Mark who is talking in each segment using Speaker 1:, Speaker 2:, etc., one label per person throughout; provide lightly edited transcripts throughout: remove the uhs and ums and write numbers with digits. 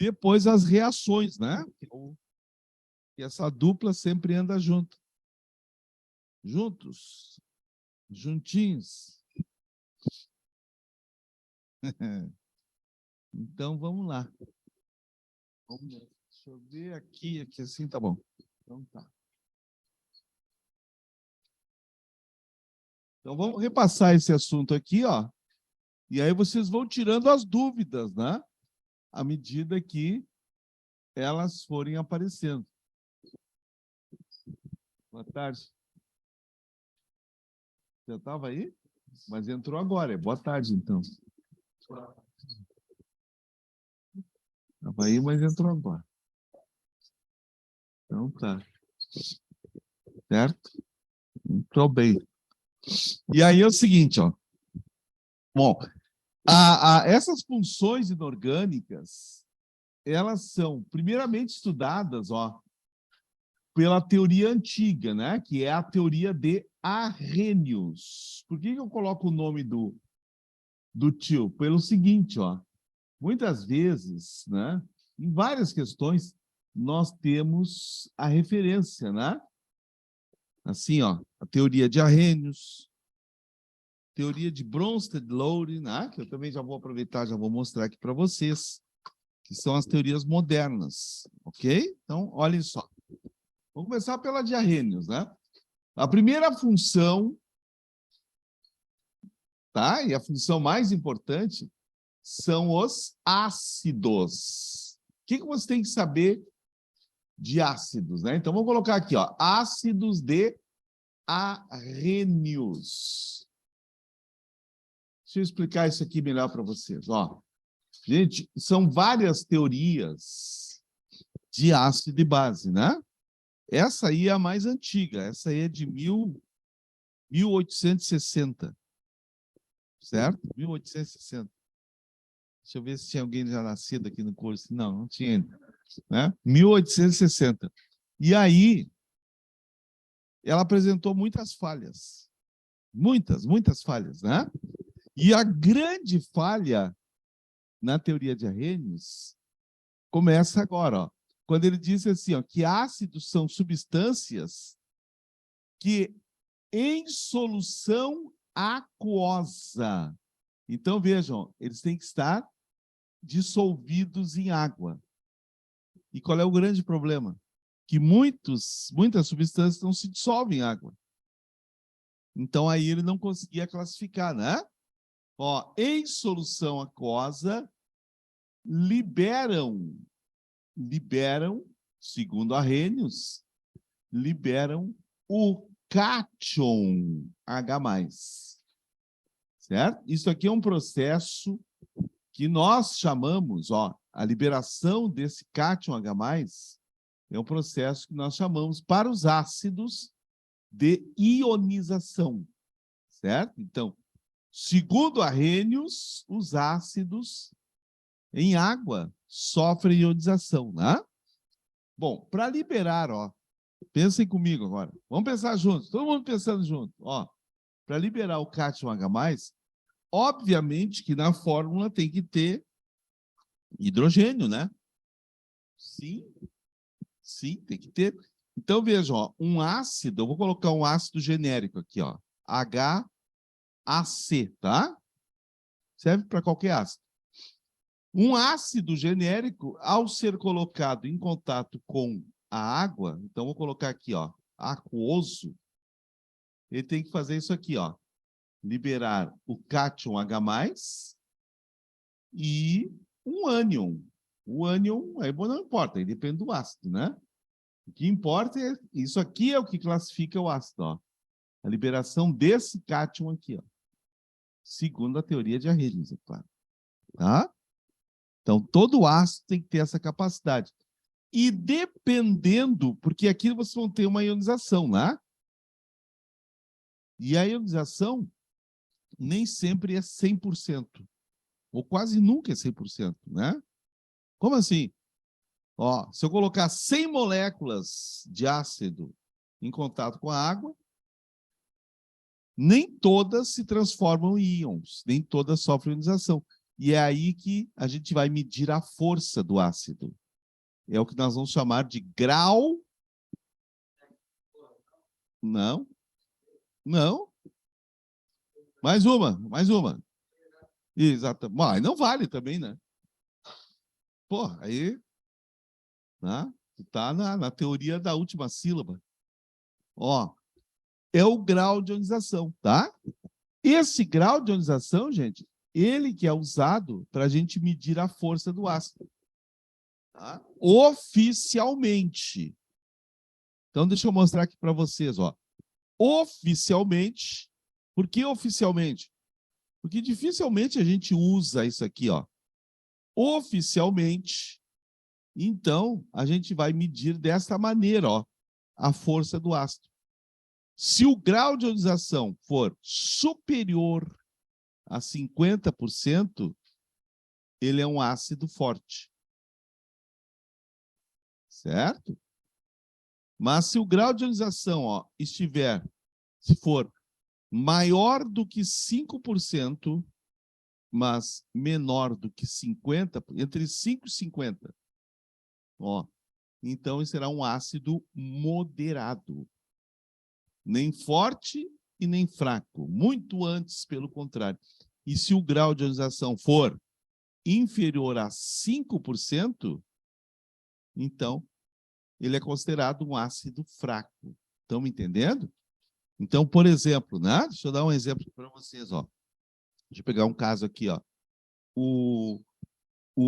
Speaker 1: Depois as reações, né? E essa dupla sempre anda junto. Juntos. Juntinhos. Então, vamos lá. Deixa eu ver aqui assim tá bom. Então, tá. Então, vamos repassar esse assunto aqui, ó. E aí vocês vão tirando as dúvidas, né? À medida que elas forem aparecendo. Boa tarde. Já estava aí? Mas entrou agora. Boa tarde, então. Estava aí, mas entrou agora. Então tá. Certo? Entrou bem. E aí é o seguinte, ó. Bom, essas funções inorgânicas, elas são primeiramente estudadas, ó, pela teoria antiga, né? Que é a teoria de Arrhenius. Por que eu coloco o nome do tio? Pelo seguinte, ó. Muitas vezes, né? Em várias questões, nós temos a referência, né? Assim, ó, a teoria de Arrhenius, teoria de Bronsted-Lowry, né? Que eu também já vou aproveitar, já vou mostrar aqui para vocês, que são as teorias modernas, ok? Então, olhem só. Vamos começar pela de Arrhenius, né? A primeira função, tá? E a função mais importante são os ácidos. O que você tem que saber de ácidos, né? Então, vamos colocar aqui, ó, ácidos de Arrhenius. Deixa eu explicar isso aqui melhor para vocês, ó. Gente, são várias teorias de ácido e base, né? Essa aí é a mais antiga, essa aí é de 1860, certo? 1860. Deixa eu ver se tinha alguém já nascido aqui no curso. Não, não tinha ainda, né? 1860. E aí, ela apresentou muitas falhas. Muitas falhas, né? E a grande falha na teoria de Arrhenius começa agora, ó. Quando ele diz assim, ó, que ácidos são substâncias que em solução aquosa. Então, vejam, eles têm que estar dissolvidos em água. E qual é o grande problema? Que muitas substâncias não se dissolvem em água. Então, aí ele não conseguia classificar, né? Ó, em solução aquosa, liberam, segundo Arrhenius, liberam o cátion H+. Certo? Isso aqui é um processo que nós chamamos, ó, a liberação desse cátion H+, é um processo que nós chamamos para os ácidos de ionização, certo? Então, segundo Arrhenius, os ácidos em água sofrem ionização, né? Bom, para liberar, ó, pensem comigo agora. Vamos pensar juntos, todo mundo pensando junto, ó. Para liberar o cátion H+, obviamente que na fórmula tem que ter hidrogênio, né? Sim, tem que ter. Então, vejam, ó, um ácido, eu vou colocar um ácido genérico aqui, ó, HAC, tá? Serve para qualquer ácido. Um ácido genérico, ao ser colocado em contato com a água, então vou colocar aqui, ó, aquoso, ele tem que fazer isso aqui, ó, liberar o cátion H+, e um ânion. O ânion, aí não importa, ele depende do ácido, né? O que importa é, isso aqui é o que classifica o ácido, ó. A liberação desse cátion aqui, ó. Segundo a teoria de Arrhenius, é claro. Tá? Então, todo ácido tem que ter essa capacidade. E dependendo, porque aqui vocês vão ter uma ionização, né? E a ionização nem sempre é 100%. Ou quase nunca é 100%, né? Como assim? Ó, se eu colocar 100 moléculas de ácido em contato com a água, nem todas se transformam em íons, nem todas sofrem ionização. E é aí que a gente vai medir a força do ácido. É o que nós vamos chamar de grau. Não. Não. Mais uma, mais uma. Exato. Mas não vale também, né? Pô, aí, né? Tá na teoria da última sílaba. Ó, é o grau de ionização, tá? Esse grau de ionização, gente, ele que é usado para a gente medir a força do ácido. Tá? Oficialmente. Então, deixa eu mostrar aqui para vocês, ó. Oficialmente. Por que oficialmente? Porque dificilmente a gente usa isso aqui, ó. Oficialmente, então, a gente vai medir dessa maneira, ó, a força do ácido. Se o grau de ionização for superior a 50%, ele é um ácido forte. Certo? Mas se o grau de ionização, ó, estiver, se for maior do que 5%, mas menor do que 50%, entre 5 e 50%, ó, então será um ácido moderado. Nem forte e nem fraco. Muito antes, pelo contrário. E se o grau de ionização for inferior a 5%, então ele é considerado um ácido fraco. Estão me entendendo? Então, por exemplo, né? Deixa eu dar um exemplo para vocês, ó. Deixa eu pegar um caso aqui, ó. O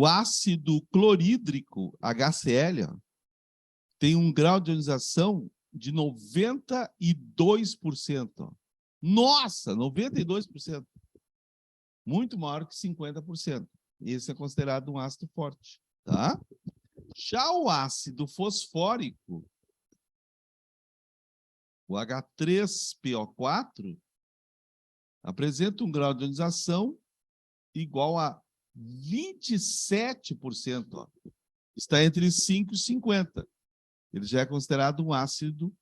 Speaker 1: ácido clorídrico, HCl, ó, tem um grau de ionização de 92%. Ó. Nossa, 92%. Muito maior que 50%. Esse é considerado um ácido forte, tá? Já o ácido fosfórico, o H3PO4, apresenta um grau de ionização igual a 27%. Ó. Está entre 5 e 50%. Ele já é considerado um ácido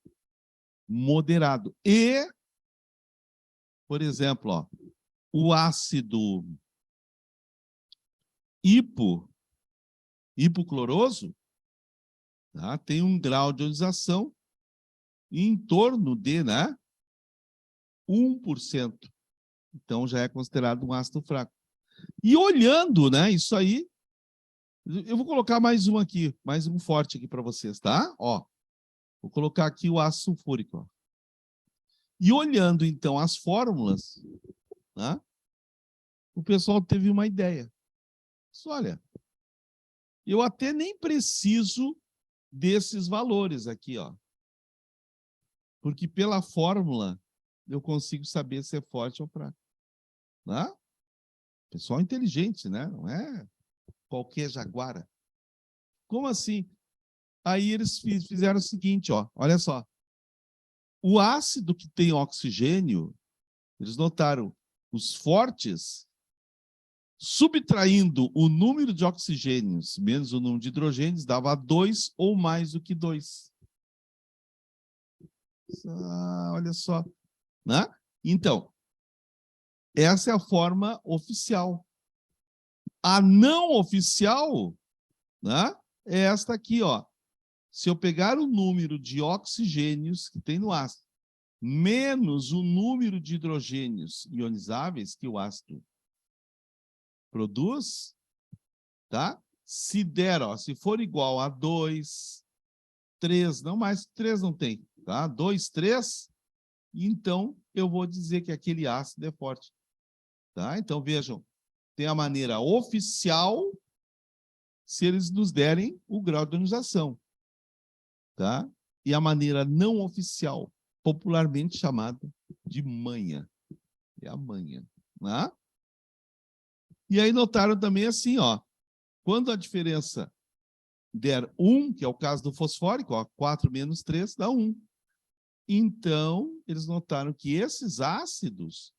Speaker 1: moderado. E, por exemplo, ó, o ácido hipocloroso, tá, tem um grau de ionização em torno de, né, 1%. Então, já é considerado um ácido fraco. E olhando, né, isso aí, eu vou colocar mais um aqui, mais um forte aqui para vocês, tá? Ó, vou colocar aqui o ácido sulfúrico. Ó. E olhando, então, as fórmulas, né, o pessoal teve uma ideia. Mas, olha, eu até nem preciso desses valores aqui, ó. Porque pela fórmula eu consigo saber se é forte ou fraco. Né? Pessoal inteligente, né? Não é qualquer jaguara. Como assim? Aí eles fizeram o seguinte, ó, olha só. O ácido que tem oxigênio, eles notaram, os fortes, subtraindo o número de oxigênios menos o número de hidrogênios, dava 2 ou mais do que 2. Ah, olha só. Né? Então, essa é a forma oficial. A não oficial, né, é esta aqui, ó. Se eu pegar o número de oxigênios que tem no ácido, menos o número de hidrogênios ionizáveis que o ácido produz, tá? Se der, ó, se for igual a 2, 3, não mais, 3 não tem, tá? 2, 3, então eu vou dizer que aquele ácido é forte, tá? Então vejam, tem a maneira oficial, se eles nos derem o grau de ionização, tá? E a maneira não oficial, popularmente chamada de manha. É a manha, né? E aí notaram também assim, ó, quando a diferença der 1, que é o caso do fosfórico, ó, 4 menos 3 dá 1. Então, eles notaram que esses ácidos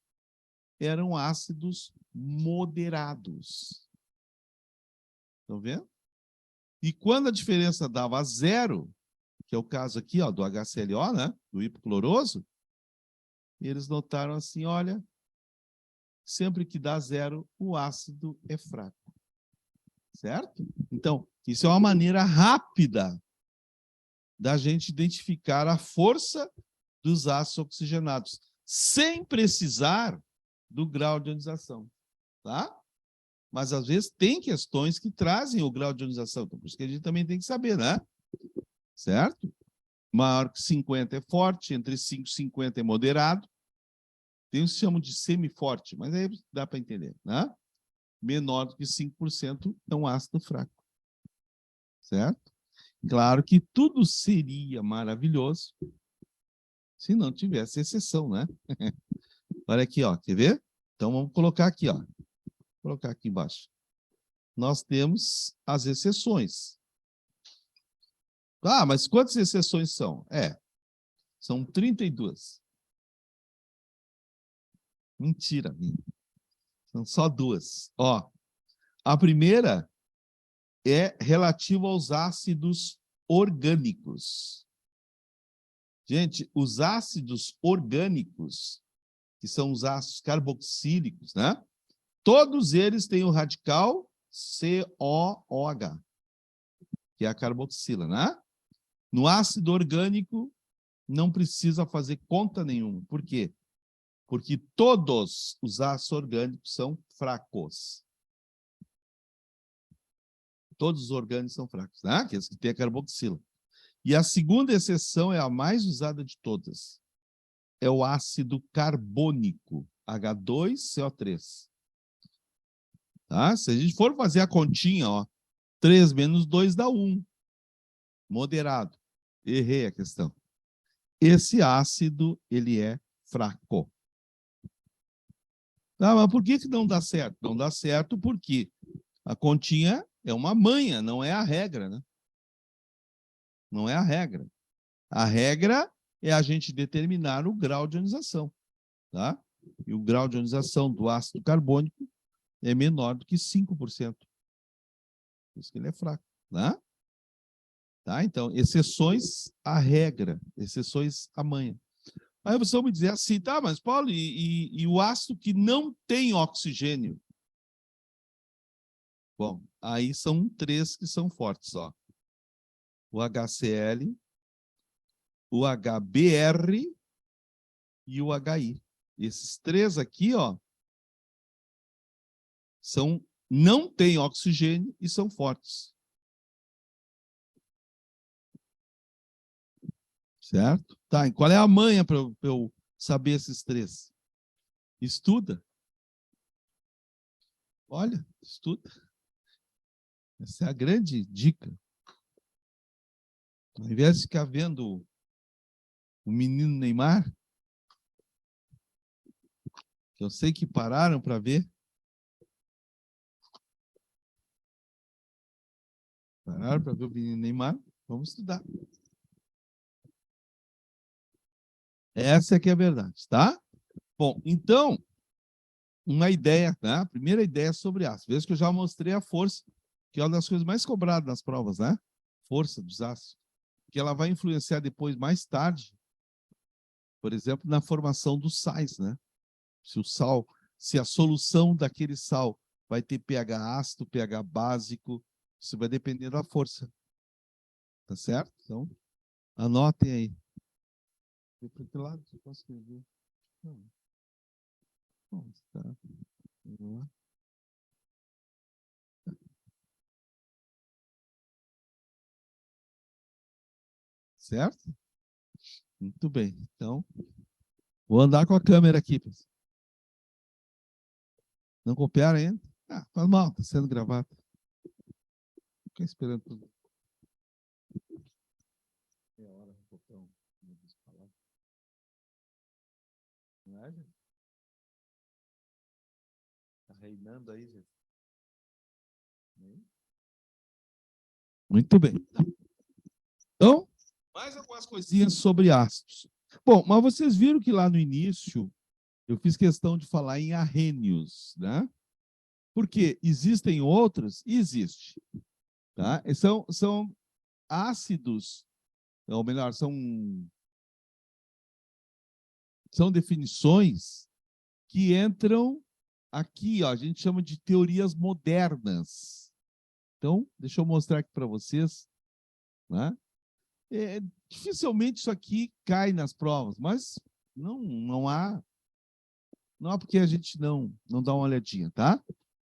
Speaker 1: eram ácidos moderados. Estão vendo? E quando a diferença dava 0, que é o caso aqui, ó, do HClO, né, do hipocloroso, eles notaram assim, olha, sempre que dá zero, o ácido é fraco. Certo? Então, isso é uma maneira rápida da gente identificar a força dos ácidos oxigenados, sem precisar do grau de ionização, tá? Mas, às vezes, tem questões que trazem o grau de ionização, então, por isso que a gente também tem que saber, né? Certo? Maior que 50 é forte, entre 5 e 50 é moderado, tem os que chamam de semiforte, mas aí dá para entender, né? Menor do que 5% é um ácido fraco, certo? Claro que tudo seria maravilhoso se não tivesse exceção, né? Olha aqui, ó, quer ver? Então vamos colocar aqui, ó. Vou colocar aqui embaixo. Nós temos as exceções. Ah, mas quantas exceções são? São 32. Mentira, minha. São só duas. Ó, a primeira é relativa aos ácidos orgânicos. Gente, os ácidos orgânicos, que são os ácidos carboxílicos, né? Todos eles têm o radical COOH, que é a carboxila, né? No ácido orgânico, não precisa fazer conta nenhuma. Por quê? Porque todos os ácidos orgânicos são fracos. Todos os orgânicos são fracos, né? Aqueles que têm a carboxila. E a segunda exceção é a mais usada de todas. É o ácido carbônico, H2CO3. Tá? Se a gente for fazer a continha, ó, 3 menos 2 dá 1. Moderado. Errei a questão. Esse ácido, ele é fraco. Tá, mas por que não dá certo? Não dá certo porque a continha é uma manha, não é a regra, né? Não é a regra. A regra é a gente determinar o grau de ionização, tá? E o grau de ionização do ácido carbônico é menor do que 5%. Por isso que ele é fraco, né? Tá? Então, exceções à regra, exceções à manha. Aí você vai me dizer assim, tá, mas Paulo, e o ácido que não tem oxigênio? Bom, aí são 3 que são fortes, ó. O HCl, o HBr e o HI. Esses 3 aqui, ó, não têm oxigênio e são fortes. Certo? Tá, e qual é a manha para eu saber esses 3? Estuda. Olha, estuda. Essa é a grande dica. Ao invés de ficar vendo o menino Neymar, que eu sei que pararam para ver. Pararam para ver o menino Neymar, vamos estudar. Essa é que é a verdade, tá? Bom, então, uma ideia, tá? A primeira ideia sobre ácido. Veja que eu já mostrei a força, que é uma das coisas mais cobradas nas provas, né? Força dos ácidos. Que ela vai influenciar depois, mais tarde, por exemplo, na formação dos sais, né? Se a solução daquele sal vai ter pH ácido, pH básico, isso vai depender da força. Tá certo? Então, anotem aí. Para que lado eu posso escrever? Não. Bom, tá. Vamos lá. Certo? Muito bem. Então, vou andar com a câmera aqui, pessoal. Não copiaram ainda? Ah, faz mal, está sendo gravado. Fica esperando tudo. É hora do botão. Não é, gente? Tá reinando aí, gente. Muito bem. Então, mais algumas coisinhas sobre ácidos. Bom, mas vocês viram que lá no início eu fiz questão de falar em arrênios, né? Porque existem outros? Existe. Tá? E são ácidos, ou melhor, são definições que entram aqui, ó, a gente chama de teorias modernas. Então, deixa eu mostrar aqui para vocês, né? Dificilmente isso aqui cai nas provas, mas não há porque a gente não dá uma olhadinha, tá?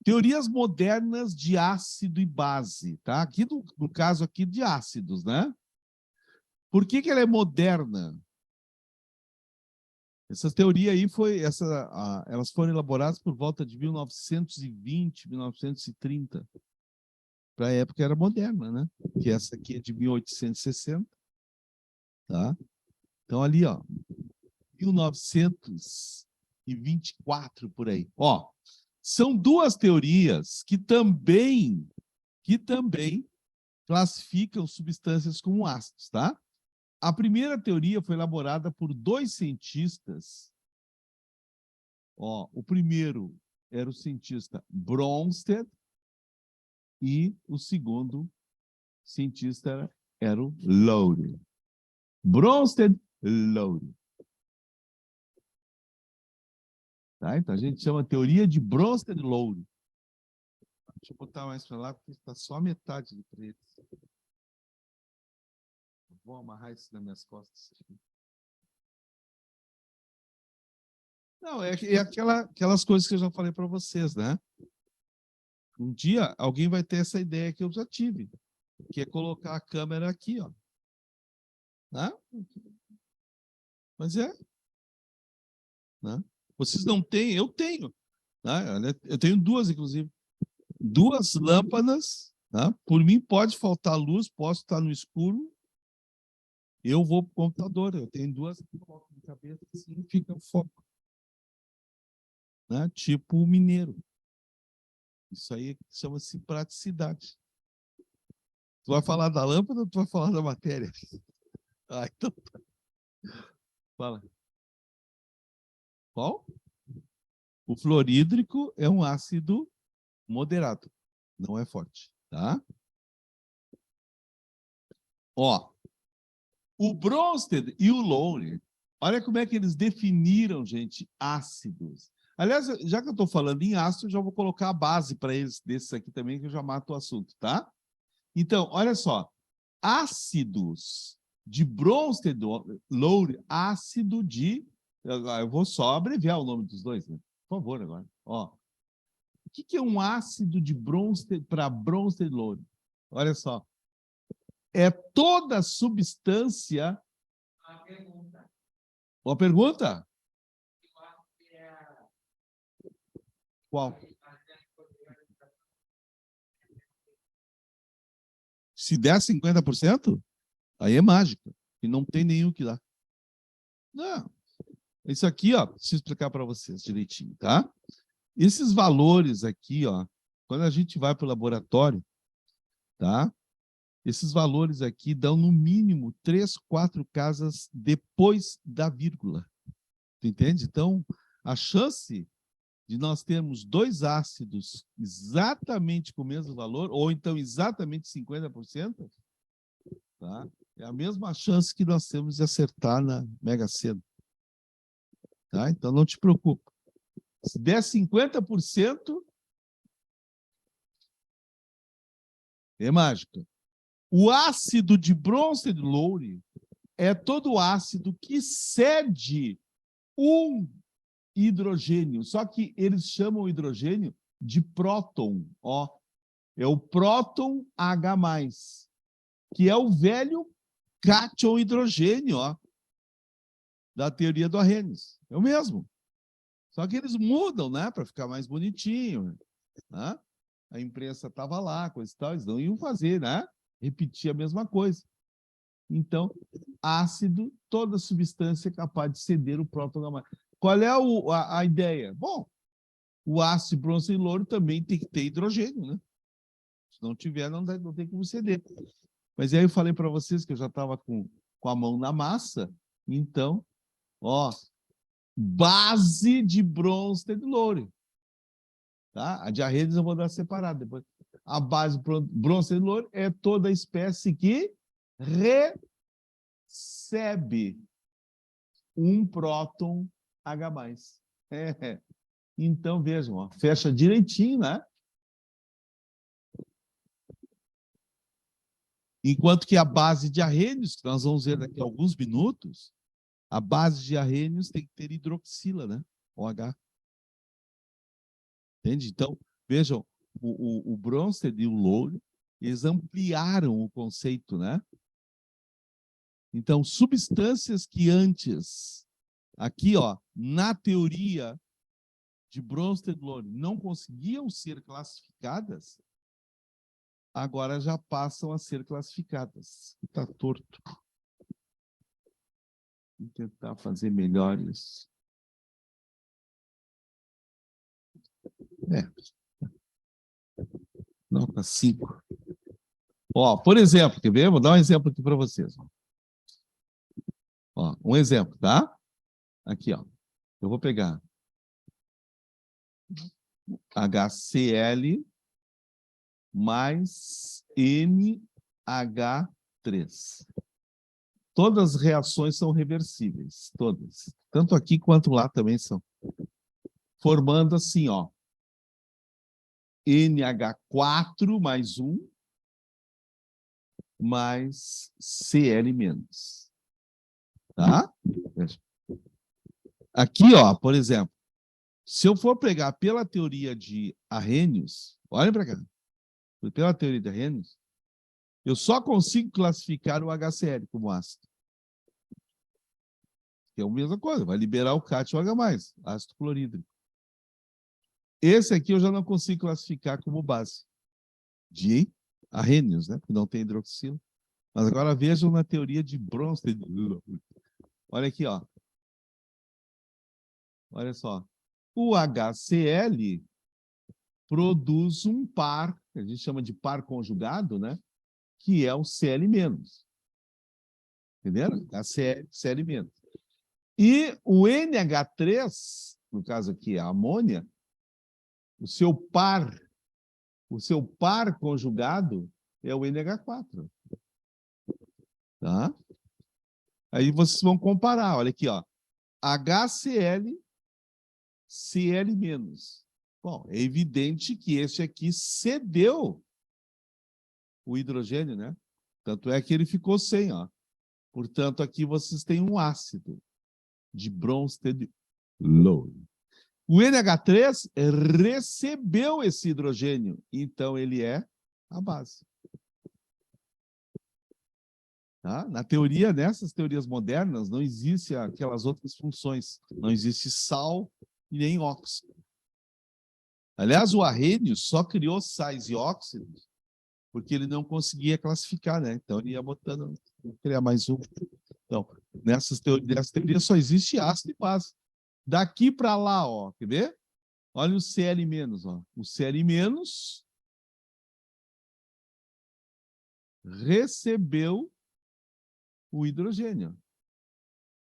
Speaker 1: Teorias modernas de ácido e base, tá? Aqui no caso aqui de ácidos, né? Por que ela é moderna? Essa teoria aí elas foram elaboradas por volta de 1920, 1930. Para a época era moderna, né? Que essa aqui é de 1860, tá? Então ali, ó, 1924 por aí. Ó, são duas teorias que também classificam substâncias como ácidos, tá? A primeira teoria foi elaborada por dois cientistas. Ó, o primeiro era o cientista Bronsted e o segundo cientista era o Lowry. Bronsted, Lowry. Tá? Então a gente chama teoria de Bronsted-Lowry. Deixa eu botar mais para lá, porque está só a metade do preto. Vou amarrar isso nas minhas costas. Não, é aquelas coisas que eu já falei para vocês, né? Um dia alguém vai ter essa ideia que eu já tive, que é colocar a câmera aqui, ó. Né? Mas né? Vocês não têm, eu tenho. Né? Eu tenho duas, inclusive. Duas lâmpadas. Né? Por mim, pode faltar luz, posso estar no escuro. Eu vou para o computador. Eu tenho duas que coloco na cabeça assim e fica foco. Né? Tipo o mineiro. Isso aí chama-se praticidade. Tu vai falar da lâmpada ou tu vai falar da matéria? Ah, então tá. Fala. Qual? O fluorídrico é um ácido moderado, não é forte, tá? Ó, o Bronsted e o Lowry, olha como é que eles definiram, gente, ácidos. Aliás, já que eu estou falando em ácido, eu já vou colocar a base para eles desses aqui também, que eu já mato o assunto, tá? Então, olha só, ácidos de Bronsted, Lowry, ácido de... Eu vou só abreviar o nome dos dois, né? Por favor, agora. Ó, o que é um ácido de Bronsted para Bronsted-Lowry? Olha só, é toda substância... Uma pergunta? Qual? Se der 50%, aí é mágica. E não tem nenhum que dá. Não. Isso aqui, ó, deixa eu explicar para vocês direitinho, tá? Esses valores aqui, ó, quando a gente vai para o laboratório, tá? Esses valores aqui dão no mínimo 3, 4 casas depois da vírgula. Tu entende? Então, a chance de nós termos dois ácidos exatamente com o mesmo valor, ou então exatamente 50%, tá? É a mesma chance que nós temos de acertar na Mega Sena. Tá? Então, não te preocupa. Se der 50%, é mágica. O ácido de Bronsted-Lowry é todo ácido que cede um hidrogênio, só que eles chamam o hidrogênio de próton, ó. É o próton H+, que é o velho cátion hidrogênio, ó, da teoria do Arrhenius. É o mesmo. Só que eles mudam, né, para ficar mais bonitinho, né? A imprensa estava lá, coisa e tal, eles não iam fazer, né? Repetir a mesma coisa. Então, ácido, toda substância é capaz de ceder o próton H+. Qual é a ideia? Bom, o ácido Bronsted-Lowry também tem que ter hidrogênio, né? Se não tiver, não tem como ceder. Mas aí eu falei para vocês que eu já estava com a mão na massa, então, ó, base de Bronsted-Lowry. Tá? A de Arrhenius eu vou dar separado depois. A base Bronsted-Lowry é toda espécie que recebe um próton H+. É. Então, vejam, ó, fecha direitinho, né? Enquanto que a base de arrênios, que nós vamos ver daqui a alguns minutos, a base de arrênios tem que ter hidroxila, né? OH. Entende? Então, vejam, o Bronsted e o Lowry, eles ampliaram o conceito, né? Então, substâncias que antes, aqui, ó, na teoria de Bronsted e Lowry, não conseguiam ser classificadas, agora já passam a ser classificadas. Está torto. Vou tentar fazer melhor isso. Nota 5. Ó, por exemplo, quer ver? Vou dar um exemplo aqui para vocês. Ó, um exemplo, tá? Aqui, ó. Eu vou pegar HCl mais NH3. Todas as reações são reversíveis, todas. Tanto aqui quanto lá também são. Formando assim, ó. NH4 mais 1 mais Cl menos. Tá? Aqui, ó, por exemplo, se eu for pegar pela teoria de Arrhenius, olhem para cá, pela teoria de Arrhenius, eu só consigo classificar o HCl como ácido. Que é a mesma coisa, vai liberar o cátion H+, ácido clorídrico. Esse aqui eu já não consigo classificar como base de Arrhenius, né? Porque não tem hidroxila. Mas agora vejam na teoria de Bronsted. Olha aqui, ó. Olha só. O HCl produz um par, que a gente chama de par conjugado, né? Que é o Cl-. Entenderam? Cl-. E o NH3, no caso aqui, a amônia, o seu par conjugado é o NH4. Tá? Aí vocês vão comparar, olha aqui, ó. HCl, Cl-. Bom, é evidente que esse aqui cedeu o hidrogênio, né? Tanto é que ele ficou sem, ó. Portanto, aqui vocês têm um ácido de Bronsted Lowry. O NH3 recebeu esse hidrogênio, então ele é a base. Tá? Na teoria, nessas teorias modernas, não existe aquelas outras funções. Não existe sal e nem óxido. Aliás, o Arrhenius só criou sais e óxidos porque ele não conseguia classificar, né? Então ele ia botando, vou criar mais um. Então, nessas teorias só existe ácido e base. Daqui para lá, ó, quer ver? Olha o Cl-, ó. O Cl- recebeu o hidrogênio.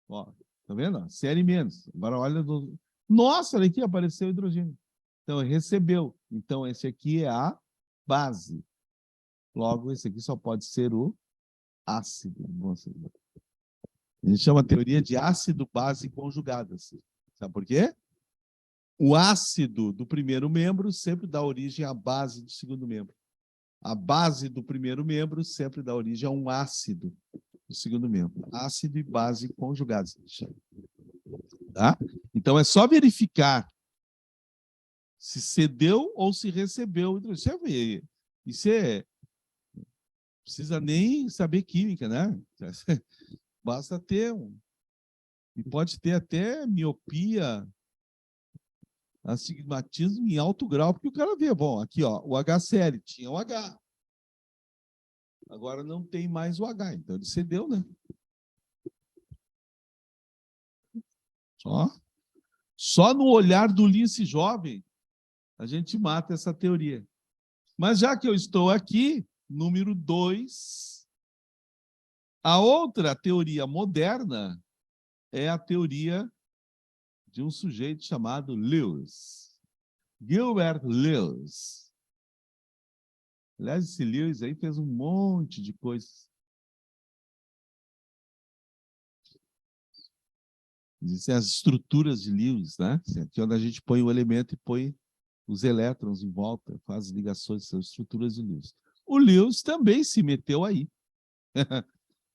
Speaker 1: Ó, tá vendo? Cl-. Agora olha do... Nossa, olha aqui, apareceu o hidrogênio. Então, recebeu. Então, esse aqui é a base. Logo, esse aqui só pode ser o ácido. A gente chama a teoria de ácido-base conjugadas. Sabe por quê? O ácido do primeiro membro sempre dá origem à base do segundo membro. A base do primeiro membro sempre dá origem a um ácido do segundo membro. Ácido e base conjugados. Tá? Então, é só verificar se cedeu ou se recebeu. Isso é... Precisa nem saber química, né? Basta ter um... E pode ter até miopia, astigmatismo em alto grau, porque o cara vê, bom, aqui, ó, o HCl tinha o H. Agora não tem mais o H, então ele cedeu, né? Só no olhar do Lince jovem a gente mata essa teoria. Mas já que eu estou aqui, número 2, a outra teoria moderna é a teoria de um sujeito chamado Lewis. Gilbert Lewis. Aliás, esse Lewis aí fez um monte de coisas. Existem as estruturas de Lewis, né? Aqui é onde a gente põe o elemento e põe os elétrons em volta, faz ligações, são estruturas de Lewis. O Lewis também se meteu aí.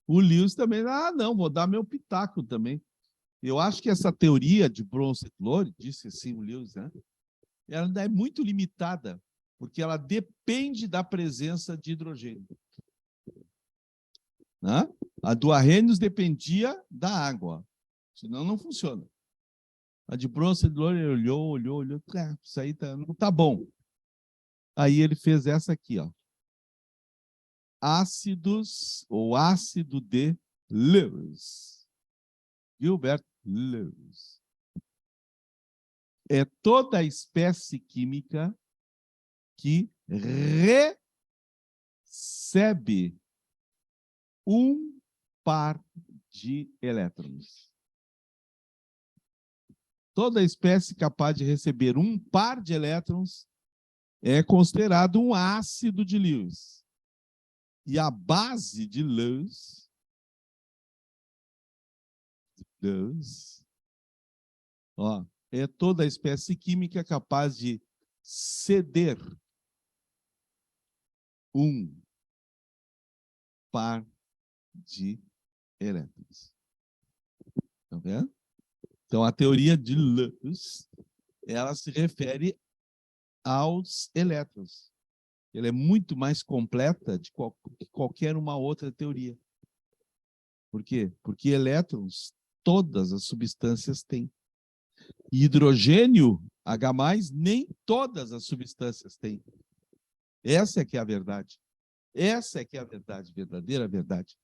Speaker 1: O Lewis também, não, vou dar meu pitaco também. Eu acho que essa teoria de Bronsted-Lowry, disse assim o Lewis, né? Ela ainda é muito limitada, porque ela depende da presença de hidrogênio. Né? A do Arrhenius dependia da água, senão não funciona. A de Bronsted-Lowry olhou, isso aí não tá bom. Aí ele fez essa aqui, ó. Ácidos, ou ácido de Lewis. Gilbert Lewis. É toda a espécie química que recebe um par de elétrons. Toda espécie capaz de receber um par de elétrons é considerado um ácido de Lewis. E a base de Lewis ó, é toda espécie química capaz de ceder um par de elétrons. Tá vendo? Então, a teoria de Lewis, ela se refere aos elétrons. Ela é muito mais completa de que qualquer uma outra teoria. Por quê? Porque elétrons, todas as substâncias têm. E hidrogênio, H+, nem todas as substâncias têm. Essa é que é a verdade. Essa é que é a verdade, verdadeira verdade.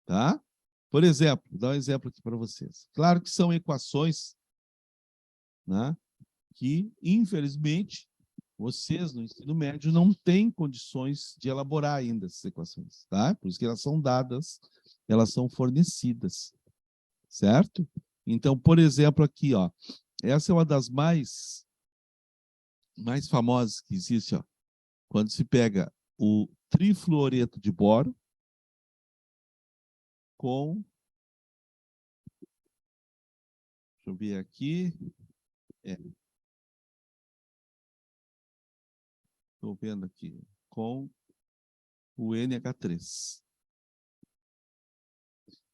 Speaker 1: Tá? Por exemplo, vou dar um exemplo aqui para vocês. Claro que são equações, né, que, infelizmente, vocês no ensino médio não têm condições de elaborar ainda essas equações, tá? Por isso que elas são dadas, elas são fornecidas, certo? Então, por exemplo, aqui, ó, essa é uma das mais famosas que existe, ó. Quando se pega o trifluoreto de boro com, deixa eu ver aqui, estou vendo aqui, com o NH3.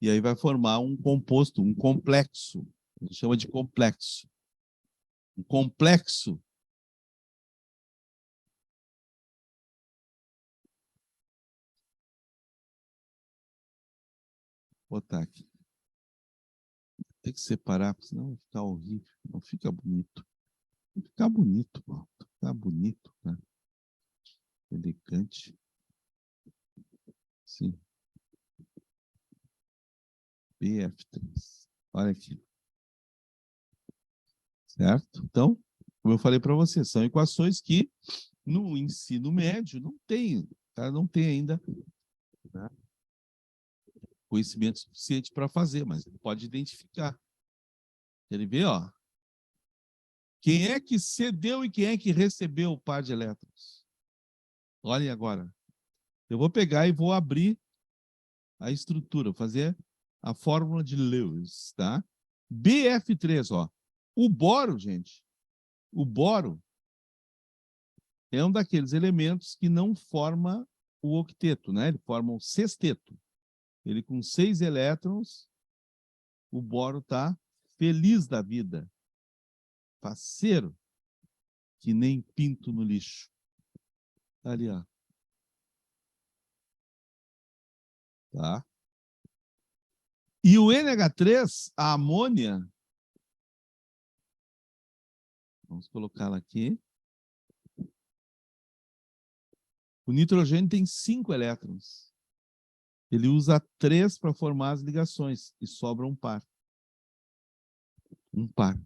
Speaker 1: E aí vai formar um composto, um complexo, a gente chama de complexo. Um complexo vou botar aqui. Tem que separar, porque senão vai ficar horrível, não fica bonito. Vai ficar bonito, Walter. Vai ficar bonito, né? Elegante. Sim. BF3. Olha aqui. Certo? Então, como eu falei para você, são equações que no ensino médio não tem, o cara não tem ainda, né, conhecimento suficiente para fazer, mas ele pode identificar. Ele vê, ó, quem é que cedeu e quem é que recebeu o par de elétrons. Olhem agora. Eu vou pegar e vou abrir a estrutura, fazer a fórmula de Lewis, tá? BF3, ó. O boro, gente, o boro é um daqueles elementos que não forma o octeto, né? Ele forma um sexteto. Ele com 6 elétrons, o boro está feliz da vida. Parceiro, que nem pinto no lixo. Ali, ó. Tá? E o NH3, a amônia, vamos colocá-la aqui. O nitrogênio tem 5 elétrons. Ele usa 3 para formar as ligações e sobra um par. Um par.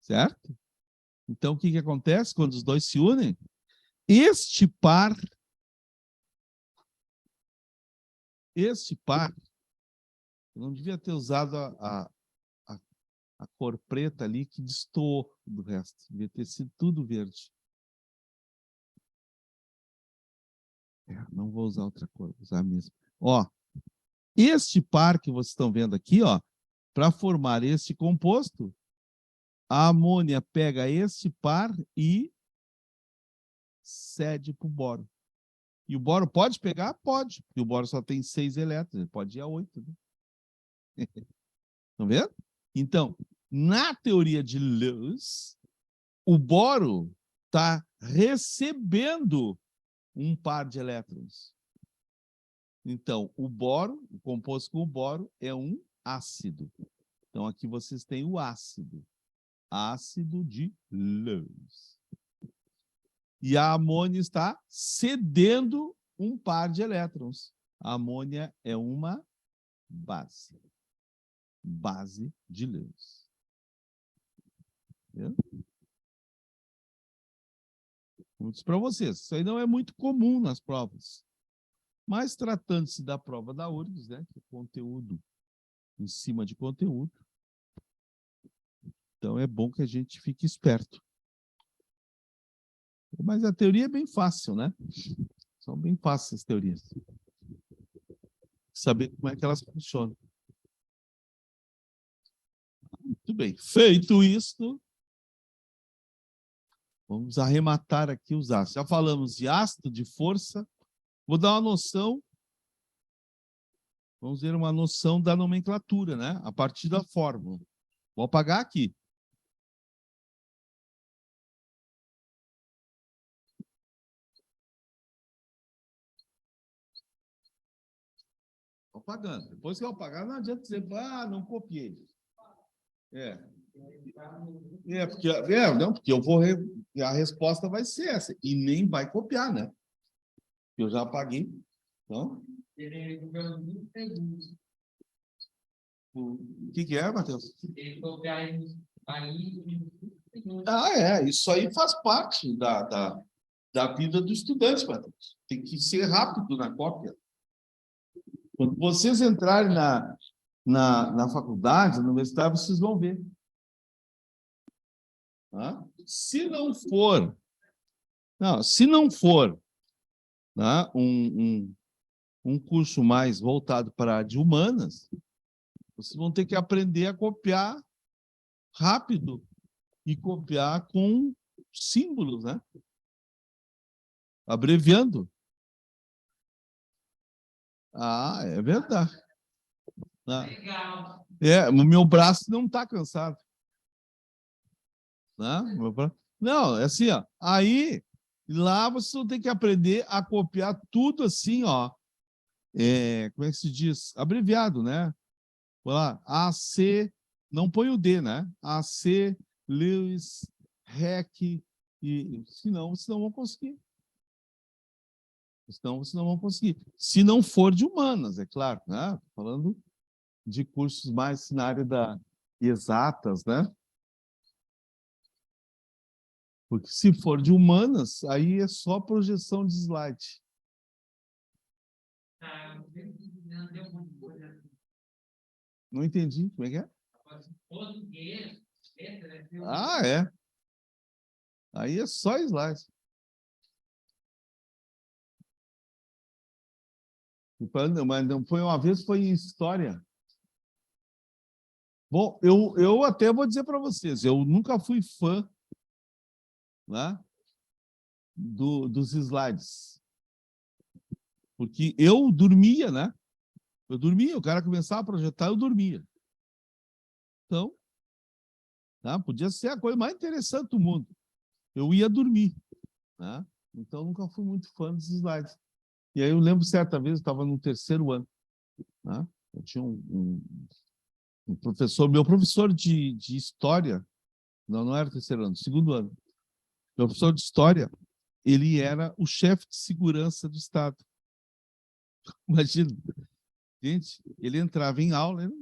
Speaker 1: Certo? Então, o que acontece quando os dois se unem? Este par, eu não devia ter usado a cor preta ali que destoou do resto. Devia ter sido tudo verde. Não vou usar outra cor, vou usar a mesma. Ó, este par que vocês estão vendo aqui, ó, para formar este composto, a amônia pega este par e cede para o boro. E o boro pode pegar? Pode, porque o boro só tem 6 elétrons, ele pode ir a 8. Né? Estão vendo? Então, na teoria de Lewis, o boro está recebendo um par de elétrons. Então, o boro, o composto com o boro, é um ácido. Então, aqui vocês têm o ácido. Ácido de Lewis. E a amônia está cedendo um par de elétrons. A amônia é uma base. Base de Lewis. Entendeu? Vou dizer para vocês, isso aí não é muito comum nas provas. Mas tratando-se da prova da URGS, né, que é conteúdo em cima de conteúdo, então é bom que a gente fique esperto. Mas a teoria é bem fácil, né? São bem fáceis as teorias. Saber como é que elas funcionam. Muito bem. Feito isso, vamos arrematar aqui os ácidos. Já falamos de ácido, de força. Vou dar uma noção, vamos ver uma noção da nomenclatura, né? A partir da fórmula. Vou apagar aqui. Estou apagando. Depois que eu apagar, não adianta dizer, não copiei. Porque eu vou a resposta vai ser essa e nem vai copiar, né? Eu já apaguei. Então, o que é, Matheus? Isso aí faz parte da vida do estudante, Matheus. Tem que ser rápido na cópia. Quando vocês entrarem na faculdade, na universidade, vocês vão ver. Tá? Se não for tá, um curso mais voltado para a área de humanas, vocês vão ter que aprender a copiar rápido e copiar com símbolos, né? Abreviando. É verdade. Legal. O meu braço não está cansado. Não, é assim, ó. Aí, lá vocês vão ter que aprender a copiar tudo assim, ó. Como é que se diz? Abreviado, né? Vou lá, AC, não põe o D, né? AC, Lewis, REC, e senão vocês não vão conseguir. Senão vocês não vão conseguir. Se não for de humanas, é claro, né? Falando de cursos mais na área da exatas, né? Porque se for de humanas, aí é só projeção de slide. Não entendi. Como é que é? É. Aí é só slide. Mas não foi uma vez, foi em história. Bom, eu até vou dizer para vocês, eu nunca fui fã, né, dos slides. Porque eu dormia, né? Eu dormia, o cara começava a projetar, eu dormia. Então, tá? Podia ser a coisa mais interessante do mundo. Eu ia dormir, né? Então, nunca fui muito fã dos slides. E aí eu lembro, certa vez, eu estava no 3º ano, né? Eu tinha um professor, meu professor de história, não era 3º ano, 2º ano. Meu professor de história, ele era o chefe de segurança do Estado. Imagina, gente, ele entrava em aula, era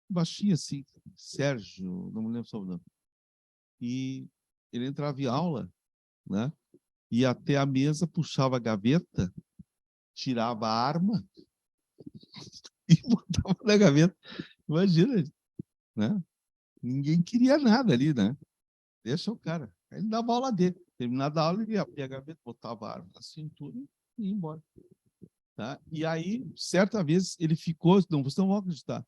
Speaker 1: baixinho assim, Sérgio, não me lembro só o nome. E ele entrava em aula, né? Ia até a mesa, puxava a gaveta, tirava a arma e botava na gaveta. Imagina, né? Ninguém queria nada ali, né? Deixa o cara. Aí ele dava aula dele. Terminada a aula, ele abria a gaveta, botava a arma na cintura e ia embora. Tá? E aí, certa vez, ele ficou... Não, vocês não vão acreditar.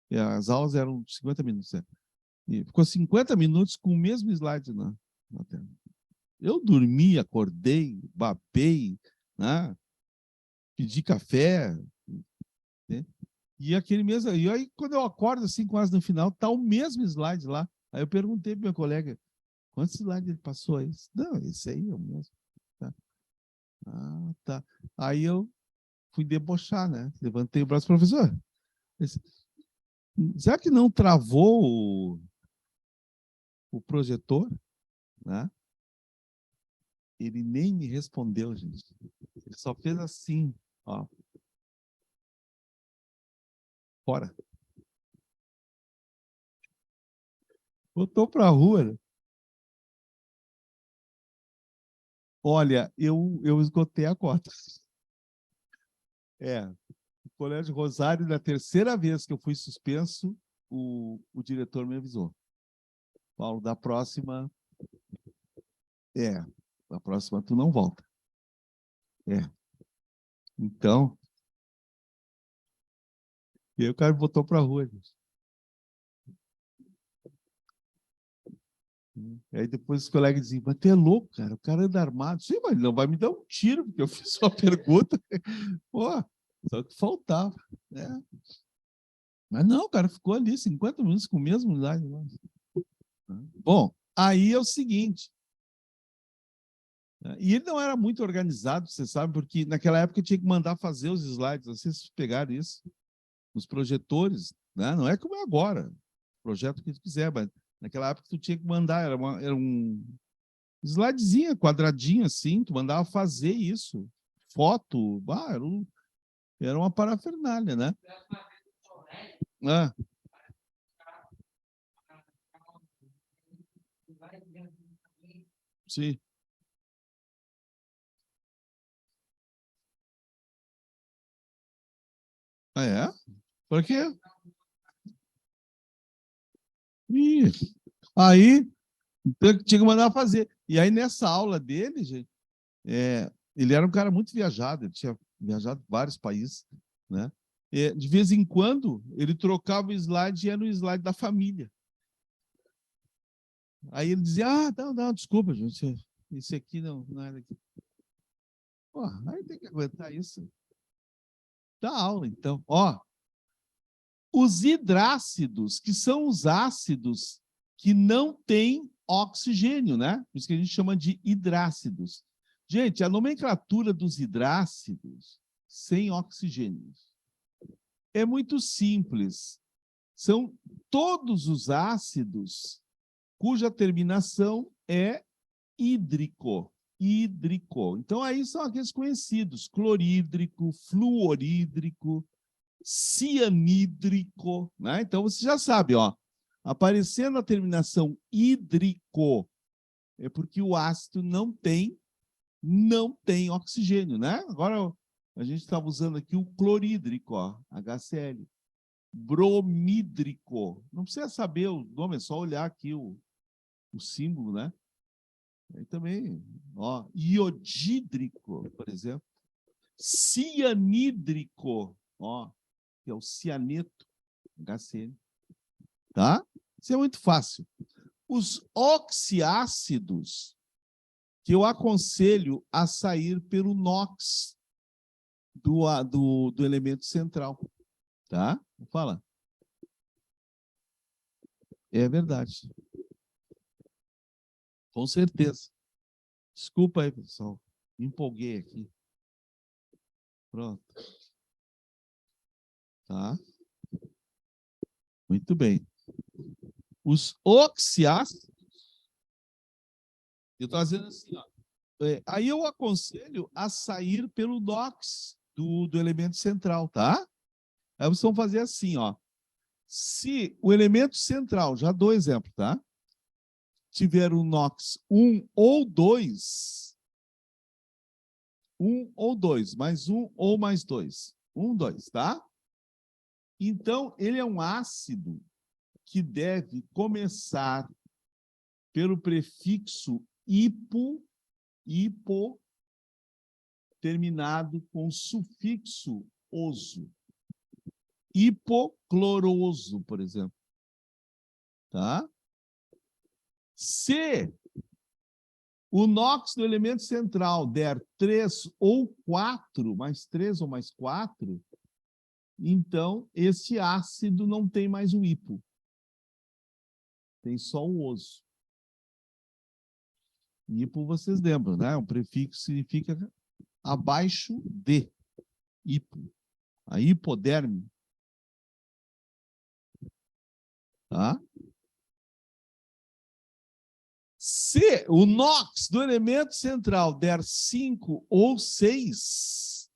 Speaker 1: E as aulas eram 50 minutos. E ficou 50 minutos com o mesmo slide na tela. Eu dormi, acordei, babei, né? Pedi café, né? E aí, quando eu acordo, assim, quase no final, tá o mesmo slide lá. Aí eu perguntei pro meu colega, quantos slides ele passou aí? Não, esse aí é o mesmo. Tá. Ah, tá. Aí eu fui debochar, né? Levantei o braço, professor. Será que não travou o projetor? Né? Ele nem me respondeu, gente. Ele só fez assim, ó. Fora. Botou para a rua. Né? Olha, eu esgotei a cota. O Colégio Rosário, na terceira vez que eu fui suspenso, o diretor me avisou. Paulo, da próxima, da próxima tu não volta. Então, e aí o cara me botou para a rua. Gente. E aí depois os colegas diziam, mas tu é louco, cara, o cara anda armado. Sim, mas ele não vai me dar um tiro, porque eu fiz uma pergunta. Pô, só que faltava. Né? Mas não, o cara ficou ali 50 minutos com o mesmo slide. Bom, aí é o seguinte. E ele não era muito organizado, você sabe, porque naquela época tinha que mandar fazer os slides. Vocês pegaram isso nos projetores, né? Não é como é agora. Projeto que tu quiser, mas naquela época tu tinha que mandar, era um slidezinha, quadradinho assim, tu mandava fazer isso. Foto, era uma parafernália, né? Ah, sim. Ah, é? Por quê? Ih, aí tinha que mandar fazer. E aí, nessa aula dele, gente, ele era um cara muito viajado, ele tinha viajado em vários países, né? De vez em quando, ele trocava o slide e era no slide da família. Aí ele dizia, não, desculpa, gente, esse aqui não é daqui. Pô, aí tem que aguentar isso. Dá aula, então. Ó, os hidrácidos, que são os ácidos que não têm oxigênio, né? Por isso que a gente chama de hidrácidos. Gente, a nomenclatura dos hidrácidos sem oxigênio é muito simples. São todos os ácidos cuja terminação é hídrico. Hídrico. Então, aí são aqueles conhecidos: clorídrico, fluorídrico, cianídrico. Né? Então, você já sabe, ó, aparecendo a terminação hídrico, é porque o ácido não tem oxigênio. Né? Agora, a gente estava usando aqui o clorídrico, ó, HCl. Bromídrico. Não precisa saber o nome, é só olhar aqui o símbolo, né? Aí também, ó, iodídrico, por exemplo. Cianídrico, ó, que é o cianeto, HCl. Tá? Isso é muito fácil. Os oxiácidos, que eu aconselho a sair pelo NOx do elemento central. Tá? Fala. É verdade. Com certeza. Desculpa aí, pessoal. Me empolguei aqui. Pronto. Tá? Muito bem. Os oxiácidos, eu estou dizendo assim, ó, aí eu aconselho a sair pelo NOx do elemento central, tá? Aí vocês vão fazer assim, ó. Se o elemento central, já dou exemplo, tá? Tiver o NOx 1 ou 2, 1 ou 2, mais 1 ou mais 2. 1, 2, tá? Então, ele é um ácido que deve começar pelo prefixo hipo, terminado com sufixo oso. hipocloroso, por exemplo. Tá? Se o NOx do elemento central der 3 ou 4, mais 3 ou mais 4, então esse ácido não tem mais o hipo. Tem só o oso. Hipo, vocês lembram, né? Um prefixo significa abaixo de. Hipo. A hipoderme. Tá? Se o NOx do elemento central der 5 ou 6,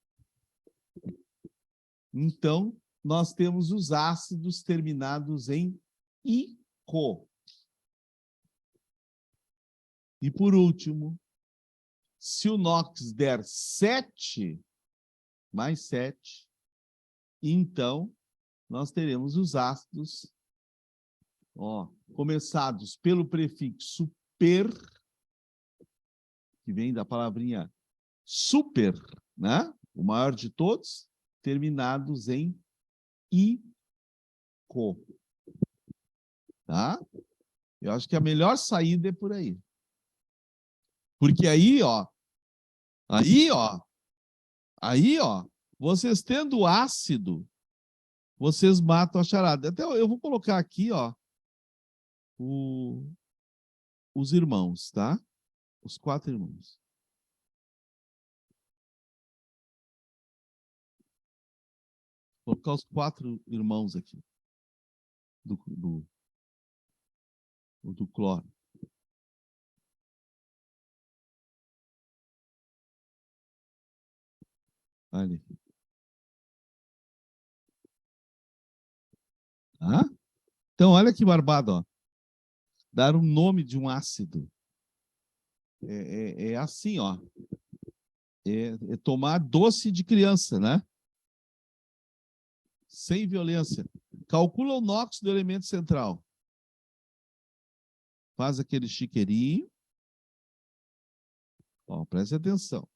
Speaker 1: então nós temos os ácidos terminados em ico. E por último, se o NOx der 7, mais 7, então nós teremos os ácidos começados pelo prefixo per, que vem da palavrinha super, né? O maior de todos, terminados em ico. Tá? Eu acho que a melhor saída é por aí. Porque aí, vocês tendo ácido, vocês matam a charada. Até eu vou colocar aqui, os irmãos, tá? Os 4 irmãos. Vou colocar os 4 irmãos aqui. Do cloro. Ali. Tá? Então, olha que barbado, dar um nome de um ácido. É assim, é tomar doce de criança, né? Sem violência. Calcula o NOx do elemento central. Faz aquele chiqueirinho. Preste atenção.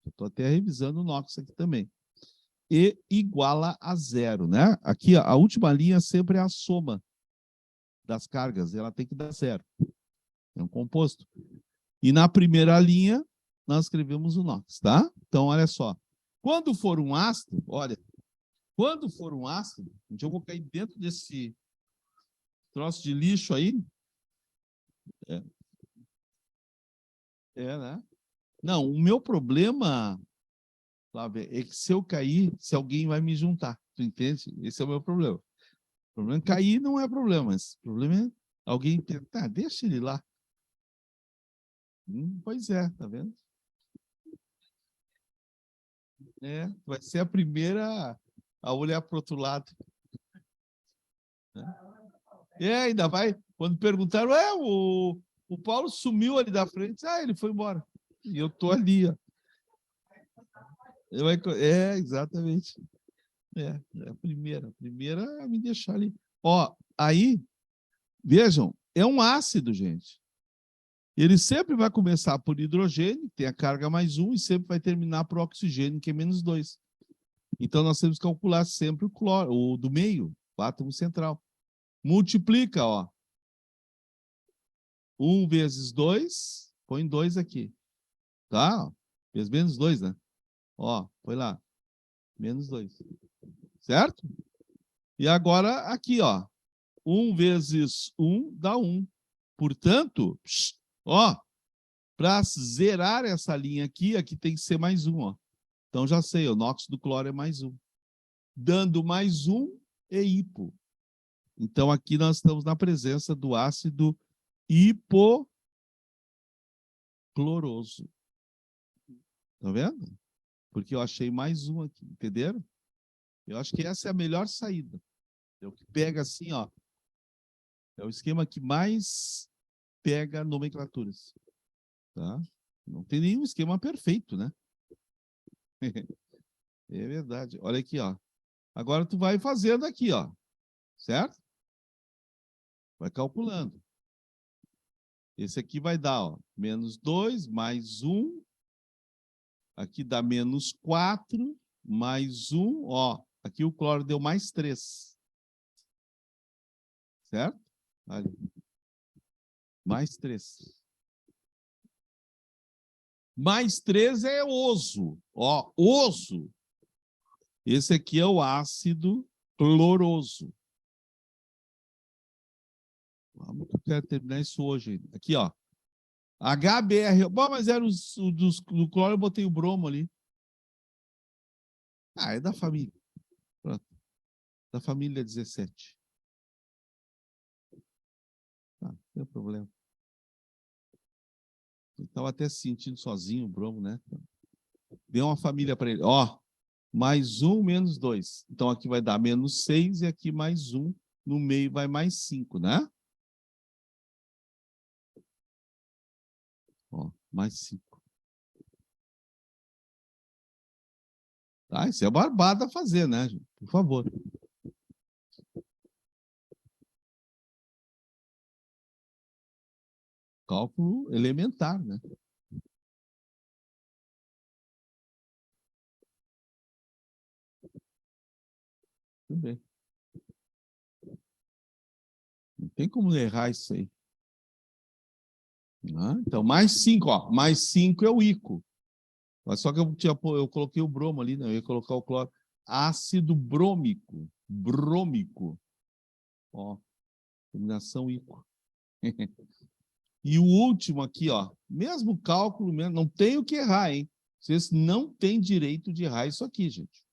Speaker 1: Estou até revisando o NOx aqui também. E iguala a 0, né? Aqui, a última linha sempre é a soma das cargas. Ela tem que dar 0. É um composto. E na primeira linha, nós escrevemos o NOx, tá? Então, olha só. Quando for um ácido, deixa eu colocar aí dentro desse troço de lixo aí. Né? Não, o meu problema, Flávia, é que se eu cair, se alguém vai me juntar. Tu entende? Esse é o meu problema. O problema é cair não é problema, mas o problema é alguém tentar, deixa ele lá. Pois é, tá vendo? Vai ser a primeira a olhar para o outro lado. Ainda vai, quando perguntaram, o Paulo sumiu ali da frente, ele foi embora. E eu tô ali, exatamente. A primeira a me deixar ali. Aí, vejam, é um ácido, gente. Ele sempre vai começar por hidrogênio, que tem a carga mais 1, e sempre vai terminar por oxigênio, que é menos 2. Então, nós temos que calcular sempre o cloro, o do meio, o átomo central. Multiplica, 1 vezes 2, põe 2 aqui. Tá? Fez menos 2, né? Põe lá. Menos 2. Certo? E agora, aqui, 1 vezes 1 dá 1. Portanto, para zerar essa linha aqui tem que ser mais 1, Então, já sei, o NOx do cloro é mais 1. Dando mais 1 é hipo. Então, aqui nós estamos na presença do ácido hipocloroso. Tá vendo? Porque eu achei mais 1 aqui, entenderam? Eu acho que essa é a melhor saída. É o que pega assim, é o esquema que mais pega nomenclaturas. Tá? Não tem nenhum esquema perfeito, né? É verdade. Olha aqui, Agora tu vai fazendo aqui, certo? Vai calculando. Esse aqui vai dar, menos 2, mais 1. Aqui dá menos 4, mais 1, Aqui o cloro deu mais 3. Certo? Ali. Mais 3. Mais 3 é oso. Ó, oso. Esse aqui é o ácido cloroso. Vamos que eu quero terminar isso hoje. Aqui, ó. HBr. Bom, mas era do cloro, eu botei o bromo ali. Ah, é da família. Pronto. Da família 17. Tá, não tem problema. Eu estava até se sentindo sozinho o bromo, né? Deu uma família para ele. Ó, mais 1 menos 2. Então aqui vai dar menos 6 e aqui mais 1. No meio vai mais 5, né? Ó, mais 5. Tá? Isso é barbada a fazer, né, gente? Por favor. Cálculo elementar, né? Tudo bem. Não tem como errar isso aí. Então, mais 5, ó. Mais 5 é o ICO. Mas só que eu coloquei o bromo ali, né? Eu ia colocar o cloro. Ácido brômico. Brômico. Ó. Combinação ICO. E o último aqui, ó. Mesmo cálculo, mesmo, não tem o que errar, hein? Vocês não têm direito de errar isso aqui, gente.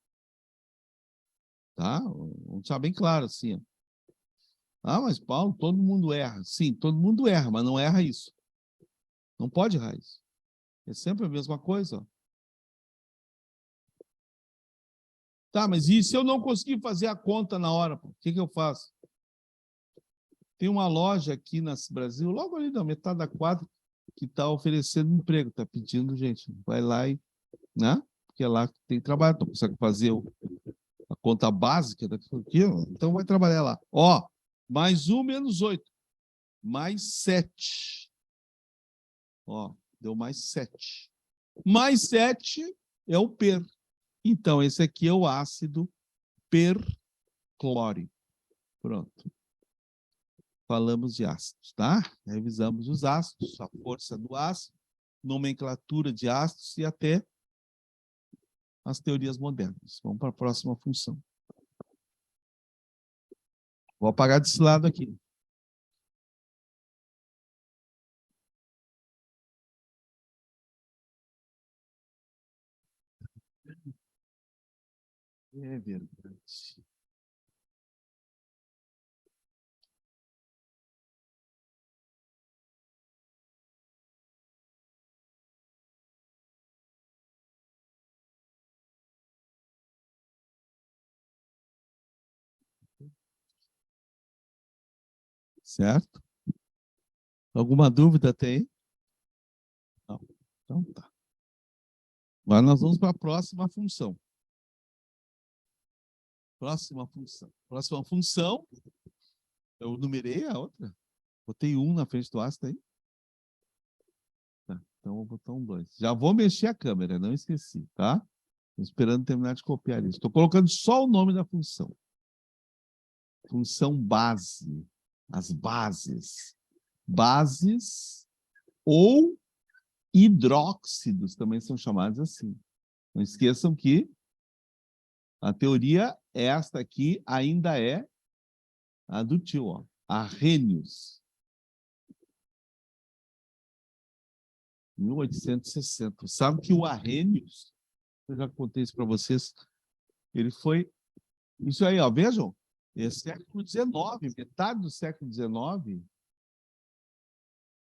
Speaker 1: Tá? Vamos deixar bem claro assim, ó. Ah, mas Paulo, todo mundo erra. Sim, todo mundo erra, mas não erra isso. Não pode errar isso. É sempre a mesma coisa, ó. Tá, mas e se eu não conseguir fazer a conta na hora? O que eu faço? Tem uma loja aqui no Brasil, logo ali na metade da quadra, que está oferecendo emprego, está pedindo gente. Vai lá e, né? Porque é lá que tem trabalho, tu consegue fazer a conta básica daquilo, então vai trabalhar lá. Ó, mais 1 menos 8, mais 7. Ó, deu mais 7. Mais 7 é o per. Então, esse aqui é o ácido perclórico. Pronto. Falamos de ácidos, tá? Revisamos os ácidos, a força do ácido, nomenclatura de ácidos e até as teorias modernas. Vamos para a próxima função. Vou apagar desse lado aqui. É verdade. Certo? Alguma dúvida tem? Não. Então tá. Agora nós vamos para a próxima função. Próxima função. Próxima função. Eu numerei a outra. Botei 1 na frente do ácido aí. Tá. Então eu vou botar um 2. Já vou mexer a câmera, não esqueci, tá? Estou esperando terminar de copiar isso. Estou colocando só o nome da função. Função base. As bases. Bases ou hidróxidos também são chamados assim. Não esqueçam que a teoria, esta aqui, ainda é a do tio, ó. Arrhenius. 1860. Sabe que o Arrhenius, eu já contei isso para vocês, ele foi... Isso aí, ó, vejam, é século XIX, metade do século XIX,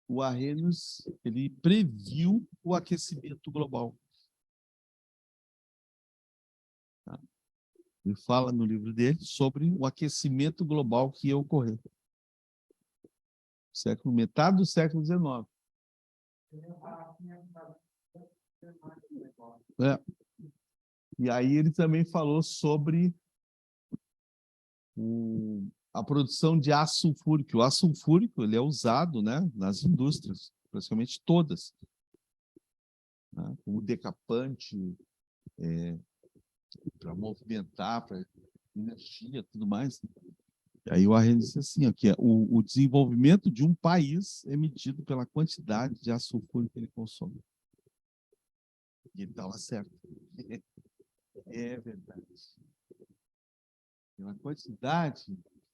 Speaker 1: o Arrhenius, ele previu o aquecimento global. Tá? Ele fala no livro dele sobre o aquecimento global que ia ocorrer. Metade do século XIX. É. E aí ele também falou sobre a produção de aço sulfúrico. O aço sulfúrico ele é usado, né, nas indústrias, praticamente todas, né, como decapante, para movimentar, para energia, tudo mais. E aí o Arrhenius disse assim, ó, que o desenvolvimento de um país é medido pela quantidade de ácido sulfúrico que ele consome. E ele estava certo. É verdade. Pela quantidade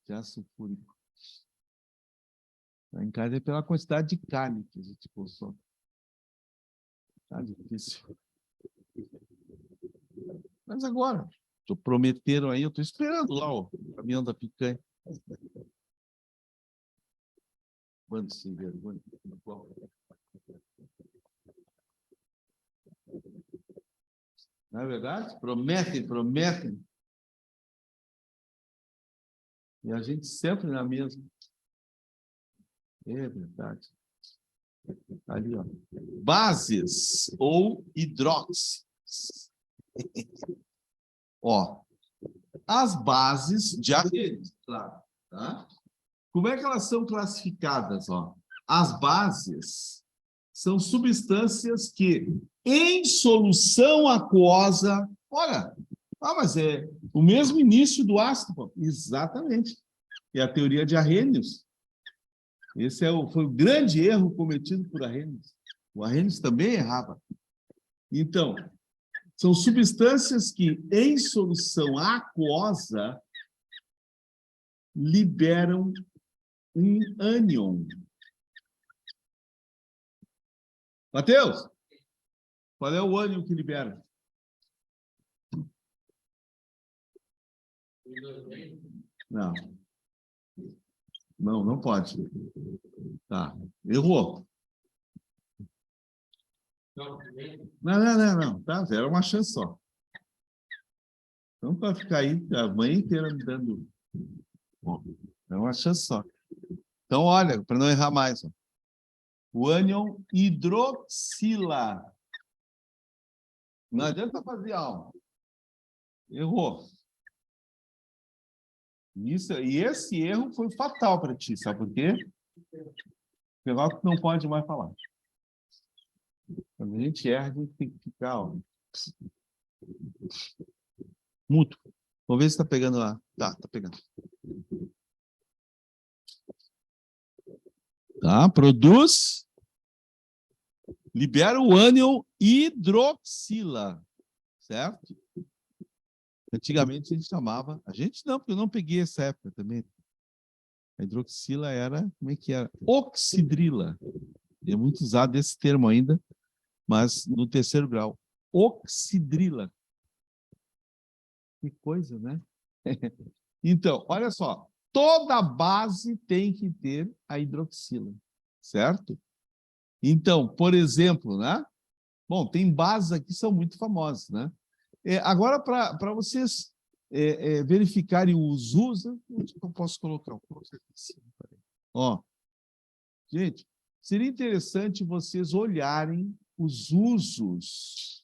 Speaker 1: de ácido sulfúrico. Lá em casa é pela quantidade de carne que a gente consome. Tá difícil. Mas agora, prometeram aí, eu estou esperando lá o caminhão da picanha. Bando sem vergonha. Não é verdade? Prometem, prometem. E a gente sempre na mesma. É verdade. Ali, ó. Bases ou hidróxidos. Ó, as bases de Arrhenius, claro. Tá? Como é que elas são classificadas? Ó? As bases são substâncias que, em solução aquosa, olha, mas é o mesmo início do ácido. Pô. Exatamente. É a teoria de Arrhenius. Esse foi o grande erro cometido por Arrhenius. O Arrhenius também errava. Então, são substâncias que, em solução aquosa, liberam um ânion. Matheus, qual é o ânion que libera? Não. Não, não pode. Tá, errou. Não. Tá, era uma chance só. Não para ficar aí a manhã inteira me dando. Bom, é uma chance só. Então, olha, para não errar mais. Ó. O ânion hidroxila. Não adianta fazer aula. Errou. Isso, e esse erro foi fatal para ti, sabe por quê? Porque que não pode mais falar. Quando a gente erra, a gente tem que ficar ó, mútuo. Vamos ver se está pegando lá. Tá pegando. Tá, produz, libera o ânion hidroxila, certo? Antigamente a gente chamava, a gente não, porque eu não peguei essa época também. A hidroxila era, como é que era? Oxidrila. É muito usado esse termo ainda, mas no terceiro grau. Oxidrila. Que coisa, né? Então, olha só. Toda base tem que ter a hidroxila, certo? Então, por exemplo, né? Bom, tem bases aqui que são muito famosas, né? Agora, para vocês verificarem os usos, onde eu posso colocar? Ó, gente, seria interessante vocês olharem os usos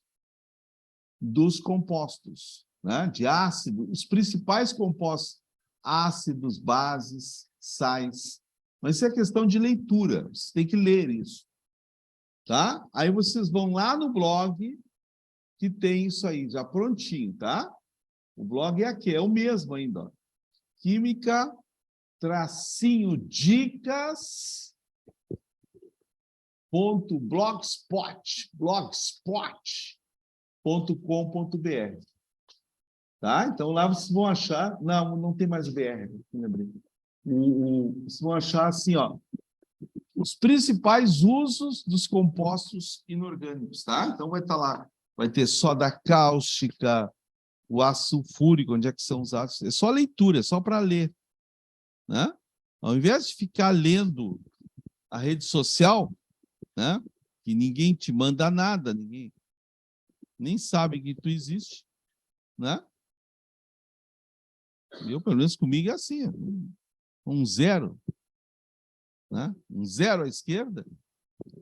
Speaker 1: dos compostos, né? De ácido, os principais compostos, ácidos, bases, sais. Mas isso é questão de leitura, você tem que ler isso. Tá? Aí vocês vão lá no blog, que tem isso aí, já prontinho, tá? O blog é aqui, é o mesmo ainda. Ó. Química, dicas.blogspot.com.br. Tá? Então lá vocês vão achar, não tem mais o BR, lembrei. Vocês vão achar assim, ó, os principais usos dos compostos inorgânicos, tá? Então vai estar lá, vai ter soda cáustica, o ácido sulfúrico, onde é que são usados? É só leitura, é só para ler, né? Ao invés de ficar lendo a rede social, né? Que ninguém te manda nada, ninguém nem sabe que tu existe, né? Eu, pelo menos comigo, é assim, um zero, né? Um zero à esquerda.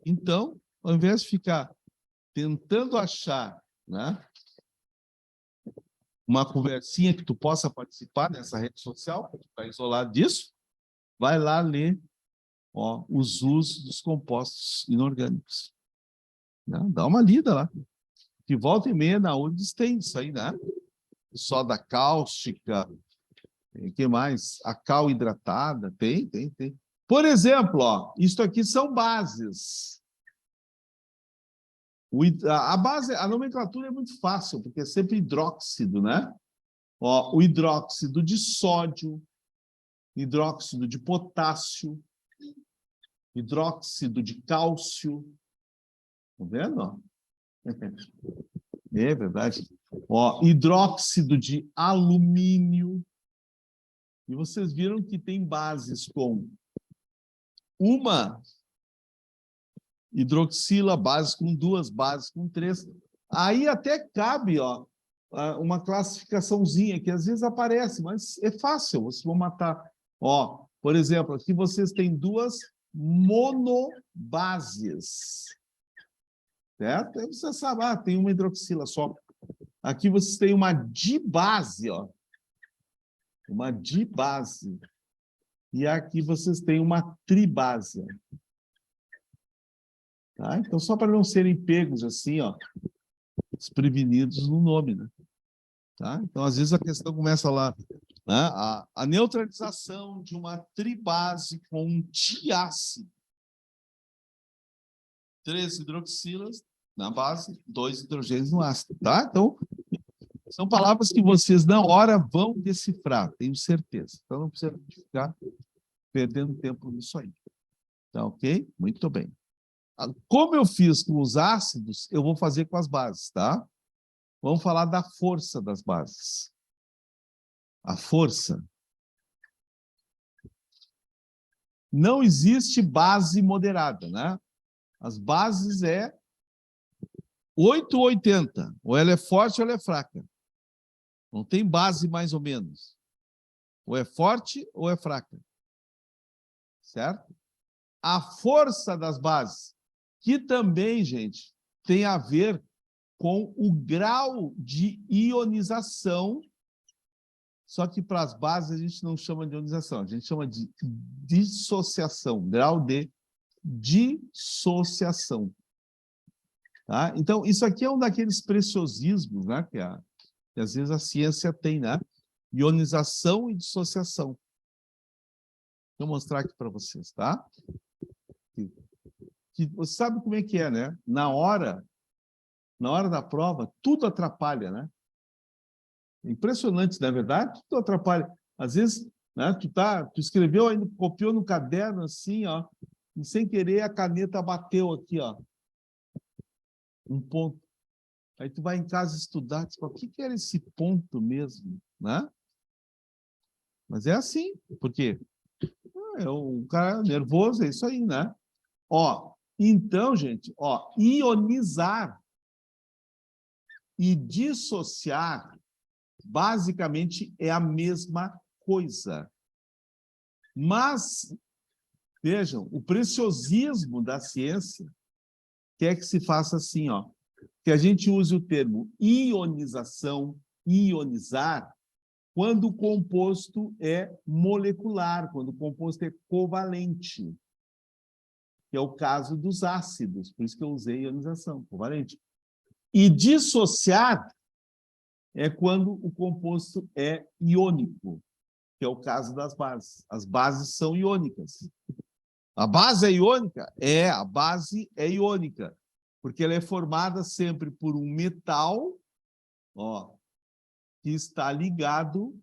Speaker 1: Então, ao invés de ficar tentando achar, né, uma conversinha que tu possa participar nessa rede social, para ficar isolado disso, vai lá ler ó, os usos dos compostos inorgânicos. Né? Dá uma lida lá. Que volta e meia na URGS tem isso aí, né? soda cáustica, o que mais? A cal hidratada, tem. Por exemplo, ó, isso aqui são bases. A base, a nomenclatura é muito fácil, porque é sempre hidróxido, né? Ó, o hidróxido de sódio, hidróxido de potássio, hidróxido de cálcio. Tá vendo? Ó? É verdade. Ó, hidróxido de alumínio. E vocês viram que tem bases com uma hidroxila, bases com duas, bases com três. Aí até cabe, ó, uma classificaçãozinha que às vezes aparece, mas é fácil, vocês vão matar. Ó, por exemplo, aqui vocês têm duas monobases. Certo? Aí você sabe, tem uma hidroxila só. Aqui vocês têm uma dibase, ó. Uma dibase. E aqui vocês têm uma tribase. Tá? Então, só para não serem pegos assim, ó, desprevenidos no nome, né? Tá? Então, às vezes a questão começa lá, né? A neutralização de uma tribase com um diácido. 3 hidroxilas na base, 2 hidrogênios no ácido, tá? Então, são palavras que vocês, na hora, vão decifrar, tenho certeza. Então, não precisa ficar perdendo tempo nisso aí. Tá ok? Muito bem. Como eu fiz com os ácidos, eu vou fazer com as bases, tá? Vamos falar da força das bases. A força. Não existe base moderada, né? As bases é 8 ou 80. Ou ela é forte ou ela é fraca. Não tem base mais ou menos. Ou é forte ou é fraca. Certo? A força das bases, que também, gente, tem a ver com o grau de ionização, só que para as bases a gente não chama de ionização, a gente chama de dissociação, grau de dissociação. Tá? Então, isso aqui é um daqueles preciosismos, né, que às vezes a ciência tem, né? Ionização e dissociação. Vou mostrar aqui para vocês, tá? Que você sabe como é que é, né? Na hora da prova, tudo atrapalha, né? Impressionante, não é verdade? Tudo atrapalha. Às vezes, né, tu escreveu, ainda copiou no caderno assim, ó, e sem querer a caneta bateu aqui, ó, um ponto. Aí tu vai em casa estudar, tu fala, o que era esse ponto mesmo, né? Mas é assim, porque é um cara nervoso, é isso aí, né? Ó, então, gente, ó, ionizar e dissociar basicamente é a mesma coisa. Mas, vejam, o preciosismo da ciência quer que se faça assim, ó, que a gente use o termo ionização, ionizar, quando o composto é molecular, quando o composto é covalente, que é o caso dos ácidos, por isso que eu usei ionização, covalente. E dissociar é quando o composto é iônico, que é o caso das bases. As bases são iônicas. A base é iônica? É, a base é iônica, porque ela é formada sempre por um metal, ó, que está ligado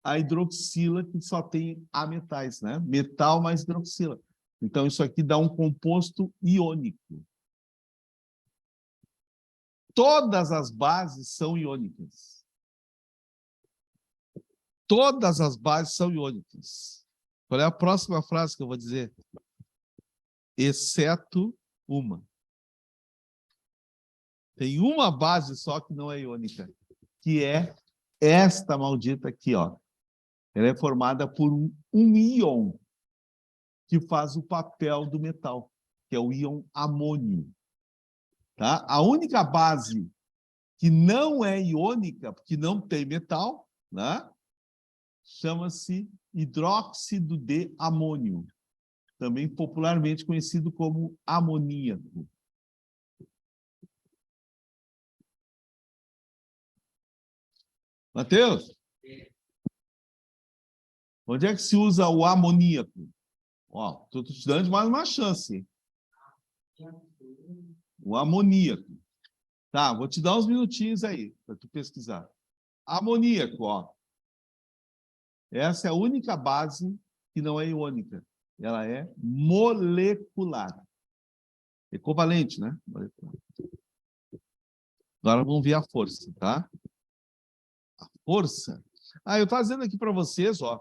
Speaker 1: à hidroxila, que só tem ametais, né? Metal mais hidroxila. Então, isso aqui dá um composto iônico. Todas as bases são iônicas. Todas as bases são iônicas. Qual é a próxima frase que eu vou dizer? Exceto uma. Tem uma base só que não é iônica, que é esta maldita aqui, ó. Ela é formada por um íon que faz o papel do metal, que é o íon amônio. Tá? A única base que não é iônica, porque não tem metal, né? Chama-se hidróxido de amônio, também popularmente conhecido como amoníaco. Matheus, onde é que se usa o amoníaco? Ó, estou te dando mais uma chance. O amoníaco. Tá, vou te dar uns minutinhos aí para tu pesquisar. Amoníaco, ó. Essa é a única base que não é iônica. Ela é molecular. Equivalente, né? Molecular. Agora vamos ver a força, tá? A força. Ah, eu estou dizendo aqui para vocês, ó,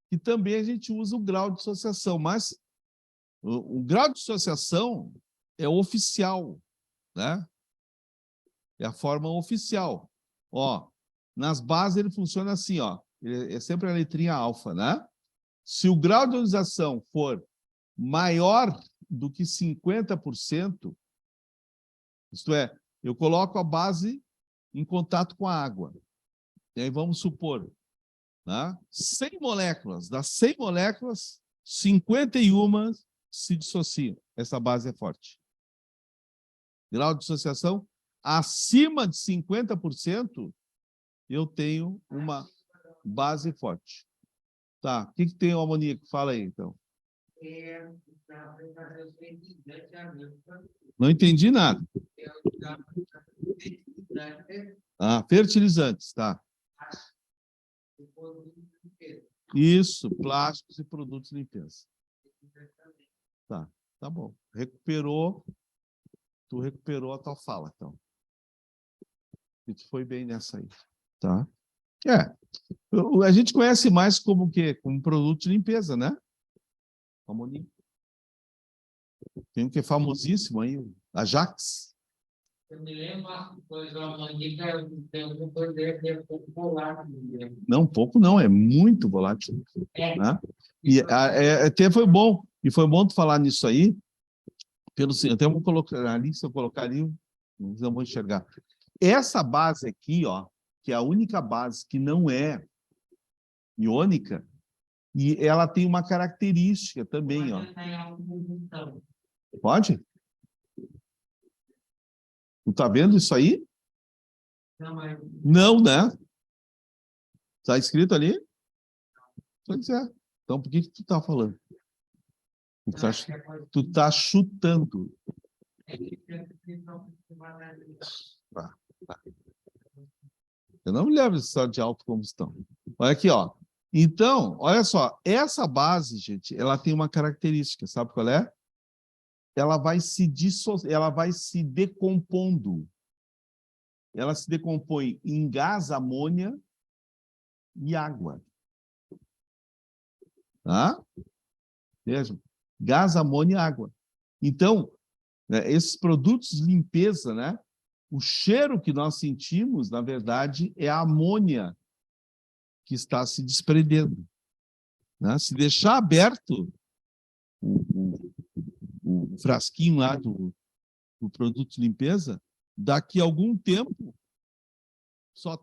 Speaker 1: que também a gente usa o grau de dissociação, mas o grau de dissociação é oficial, né? É a forma oficial. Ó, nas bases ele funciona assim, ó. É sempre a letrinha alfa, né? Se o grau de ionização for maior do que 50%, isto é, eu coloco a base em contato com a água. E aí vamos supor, né? 100 moléculas. Das 100 moléculas, 51 se dissociam. Essa base é forte. Grau de dissociação acima de 50%, eu tenho uma base forte. Tá, o que tem o amoníaco? Fala aí, então. Não entendi nada. Ah, fertilizantes, tá. Isso, plásticos e produtos de limpeza. Tá, tá bom. Recuperou, tu recuperou a tua fala, então. E tu foi bem nessa aí, tá? A gente conhece mais como o quê? Como produto de limpeza, né? Amoníaco. Tem um que é famosíssimo aí, o Ajax.
Speaker 2: Eu me lembro uma coisa, a amoníaca tem um poder de pouco volátil.
Speaker 1: Não, pouco não, é muito volátil. Né? E até foi bom, e foi bom tu falar nisso aí, até vou colocar ali, se eu colocar ali, não vou enxergar. Essa base aqui, ó, que é a única base que não é iônica, e ela tem uma característica também, ó. Pode? Tu tá vendo isso aí? Não, né? Tá escrito ali? Pois é. Então, por que tu tá falando? Tu tá chutando. Tá. Eu não me lembro de história de autocombustão. Olha aqui, ó. Então, olha só, essa base, gente, ela tem uma característica, sabe qual é? Ela vai se decompondo. Ela se decompõe em gás, amônia e água. Tá? Veja, gás, amônia e água. Então, né, esses produtos de limpeza, né? O cheiro que nós sentimos, na verdade, é a amônia que está se desprendendo. Né? Se deixar aberto o frasquinho lá do produto de limpeza, daqui a algum tempo só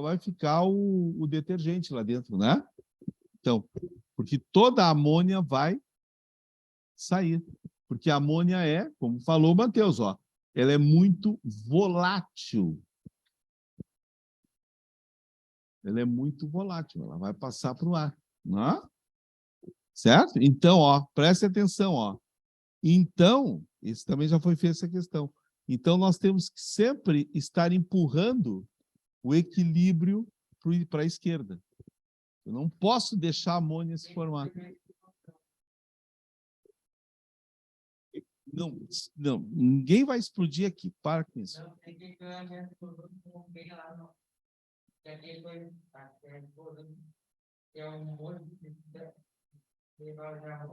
Speaker 1: vai ficar o detergente lá dentro, né? Então, porque toda a amônia vai sair. Porque a amônia é, como falou o Matheus, ó, ela é muito volátil. Ela é muito volátil, ela vai passar para o ar. Né? Certo? Então, ó, preste atenção, ó. Então, isso também já foi feita essa questão. Então, nós temos que sempre estar empurrando o equilíbrio para a esquerda. Eu não posso deixar a amônia se formar. Não, não, ninguém vai explodir aqui. Para com isso.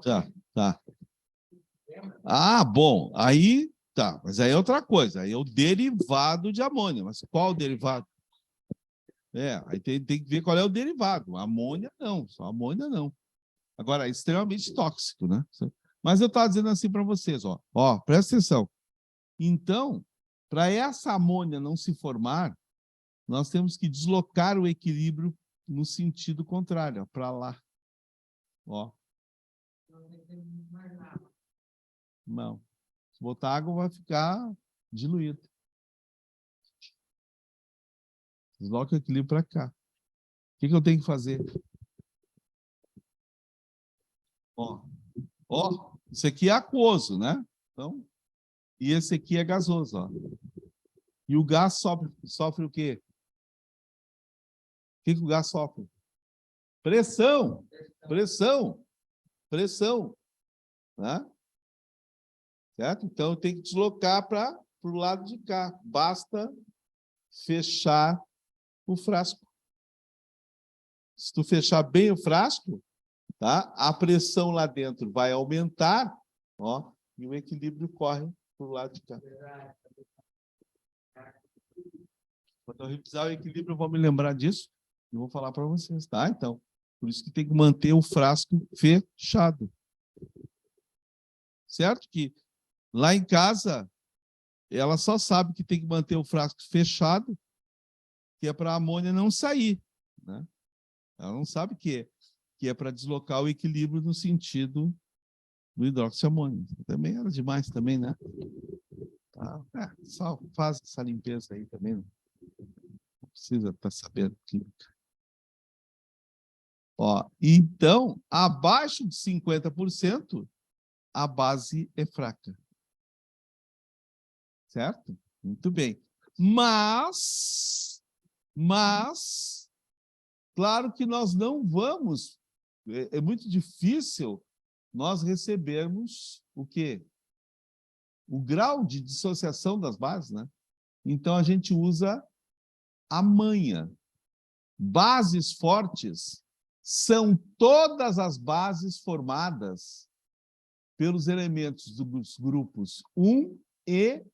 Speaker 1: Tá, tá. Ah, bom, aí tá, mas aí é outra coisa, aí é o derivado de amônia, mas qual o derivado? Aí tem que ver qual é o derivado. Amônia não, só amônia não. Agora, é extremamente tóxico, né? Mas eu estava dizendo assim para vocês, ó, presta atenção. Então, para essa amônia não se formar, nós temos que deslocar o equilíbrio no sentido contrário, para lá. Ó. Não. Se botar água, vai ficar diluído. Desloca o equilíbrio para cá. O que eu tenho que fazer? Ó, isso aqui é aquoso, né? Então, e esse aqui é gasoso, ó. E o gás sofre o quê? O que o gás sofre? Pressão, pressão, pressão, né? Certo? Então, eu tenho que deslocar para o lado de cá. Basta fechar o frasco. Se tu fechar bem o frasco, tá? A pressão lá dentro vai aumentar, ó, e o equilíbrio corre para o lado de cá. Quando eu revisar o equilíbrio, eu vou me lembrar disso e vou falar para vocês, tá? Então, por isso que tem que manter o frasco fechado. Certo? Que lá em casa, ela só sabe que tem que manter o frasco fechado, que é para a amônia não sair, né? Ela não sabe que é para deslocar o equilíbrio no sentido do hidróxido de amônio. Também era demais também, né? Tá? Só faz essa limpeza aí também. Não precisa estar sabendo química. Ó, então, abaixo de 50%, a base é fraca. Certo? Muito bem. Mas, claro que nós não vamos, é muito difícil nós recebermos o quê? O grau de dissociação das bases, né? Então, a gente usa a manha. Bases fortes são todas as bases formadas pelos elementos dos grupos 1 e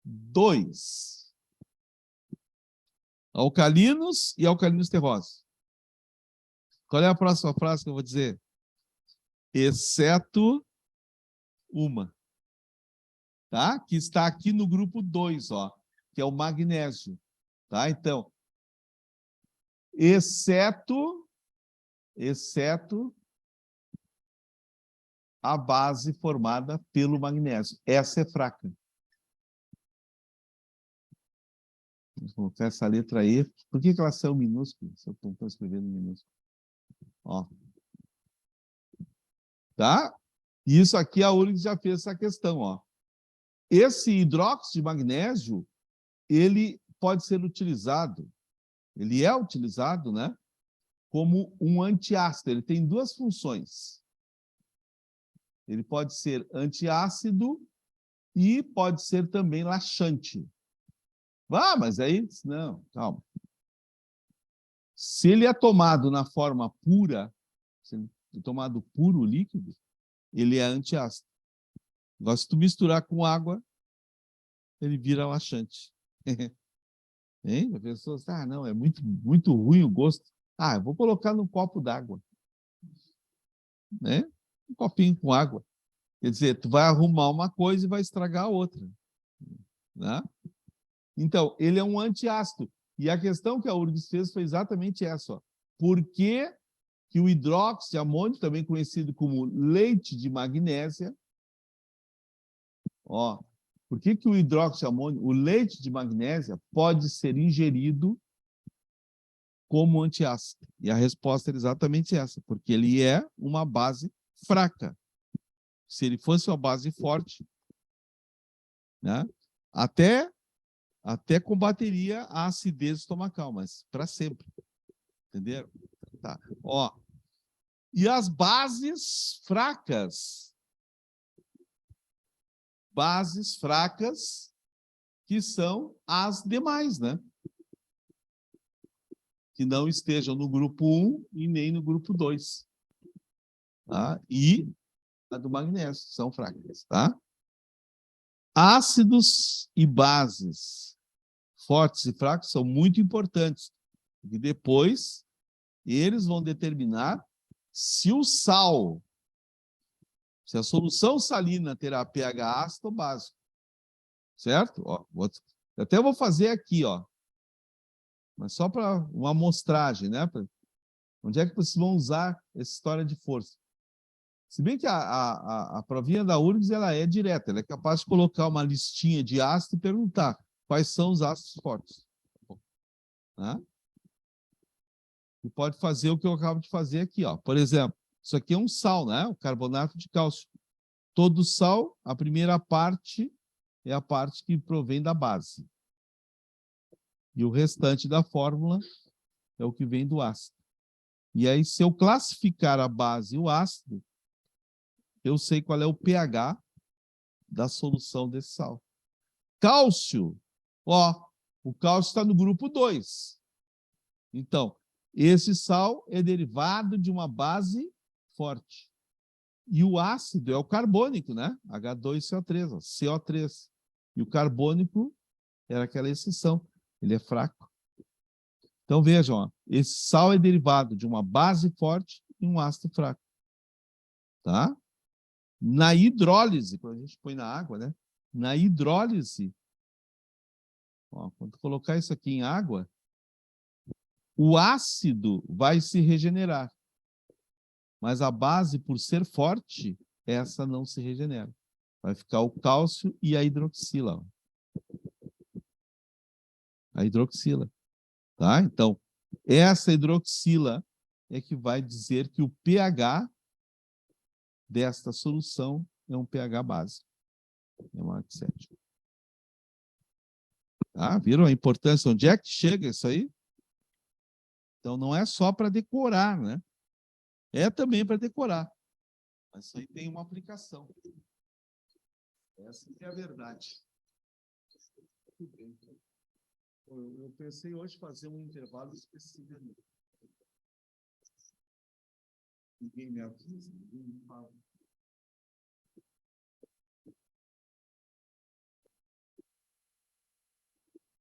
Speaker 1: 2. Alcalinos e alcalinos terrosos. Qual é a próxima frase que eu vou dizer? Exceto uma. Tá? Que está aqui no grupo 2, ó, que é o magnésio. Tá? Então, exceto a base formada pelo magnésio. Essa é fraca. Vou colocar essa letra aí. Por que ela saiu minúscula? Se eu estou escrevendo minúsculo. Ó. Tá? Isso aqui a URGS já fez essa questão, ó. Esse hidróxido de magnésio, ele pode ser utilizado, ele é utilizado, né, como um antiácido. Ele tem duas funções. Ele pode ser antiácido e pode ser também laxante. Ah, mas aí, não, calma. Se ele é tomado na forma pura, se ele é tomado puro, líquido, ele é antiácido. Agora, se tu misturar com água, ele vira laxante. Hein? A pessoa diz, não, é muito ruim o gosto. Eu vou colocar num copo d'água. Né? Um copinho com água. Quer dizer, tu vai arrumar uma coisa e vai estragar a outra. Né? Então, ele é um antiácido. E a questão que a URGS fez foi exatamente essa. Ó. Por que que o hidróxido de amônio, também conhecido como leite de magnésia, ó, por que que o hidróxido de amônio, o leite de magnésia, pode ser ingerido como antiácido? E a resposta é exatamente essa, porque ele é uma base fraca. Se ele fosse uma base forte, né, até combateria a acidez estomacal, mas para sempre. Entenderam? Tá. Ó, e as bases fracas? Bases fracas que são as demais, né? Que não estejam no grupo 1 e nem no grupo 2. Tá? E a do magnésio são fracas, tá? Ácidos e bases fortes e fracos são muito importantes, porque depois eles vão determinar se o sal, se a solução salina terá pH ácido ou básico. Certo? Ó, até vou fazer aqui, ó. Mas só para uma amostragem, né? Onde é que vocês vão usar essa história de força? Se bem que a provinha da URGS ela é direta, ela é capaz de colocar uma listinha de ácido e perguntar quais são os ácidos fortes. Né? E pode fazer o que eu acabo de fazer aqui, ó. Por exemplo, isso aqui é um sal, né? O carbonato de cálcio. Todo sal, a primeira parte é a parte que provém da base. E o restante da fórmula é o que vem do ácido. E aí, se eu classificar a base e o ácido, eu sei qual é o pH da solução desse sal. Cálcio, ó, o cálcio está no grupo 2. Então, esse sal é derivado de uma base forte. E o ácido é o carbônico, né? H2CO3, ó, CO3. E o carbônico era aquela exceção. Ele é fraco. Então, vejam, ó, esse sal é derivado de uma base forte e um ácido fraco. Tá? Na hidrólise, quando a gente põe na água, né? Na hidrólise, ó, quando colocar isso aqui em água, o ácido vai se regenerar. Mas a base, por ser forte, essa não se regenera. Vai ficar o cálcio e a hidroxila. Ó. A hidroxila. Tá? Então, essa hidroxila é que vai dizer que o pH desta solução é um pH básico. É maior que 7. Tá? Viram a importância? Onde é que chega isso aí? Então, não é só para decorar, né? É também para decorar. Mas isso aí tem uma aplicação. Essa é a verdade. Muito bem. Eu pensei hoje fazer um intervalo específico. Ninguém me avisa, ninguém me fala.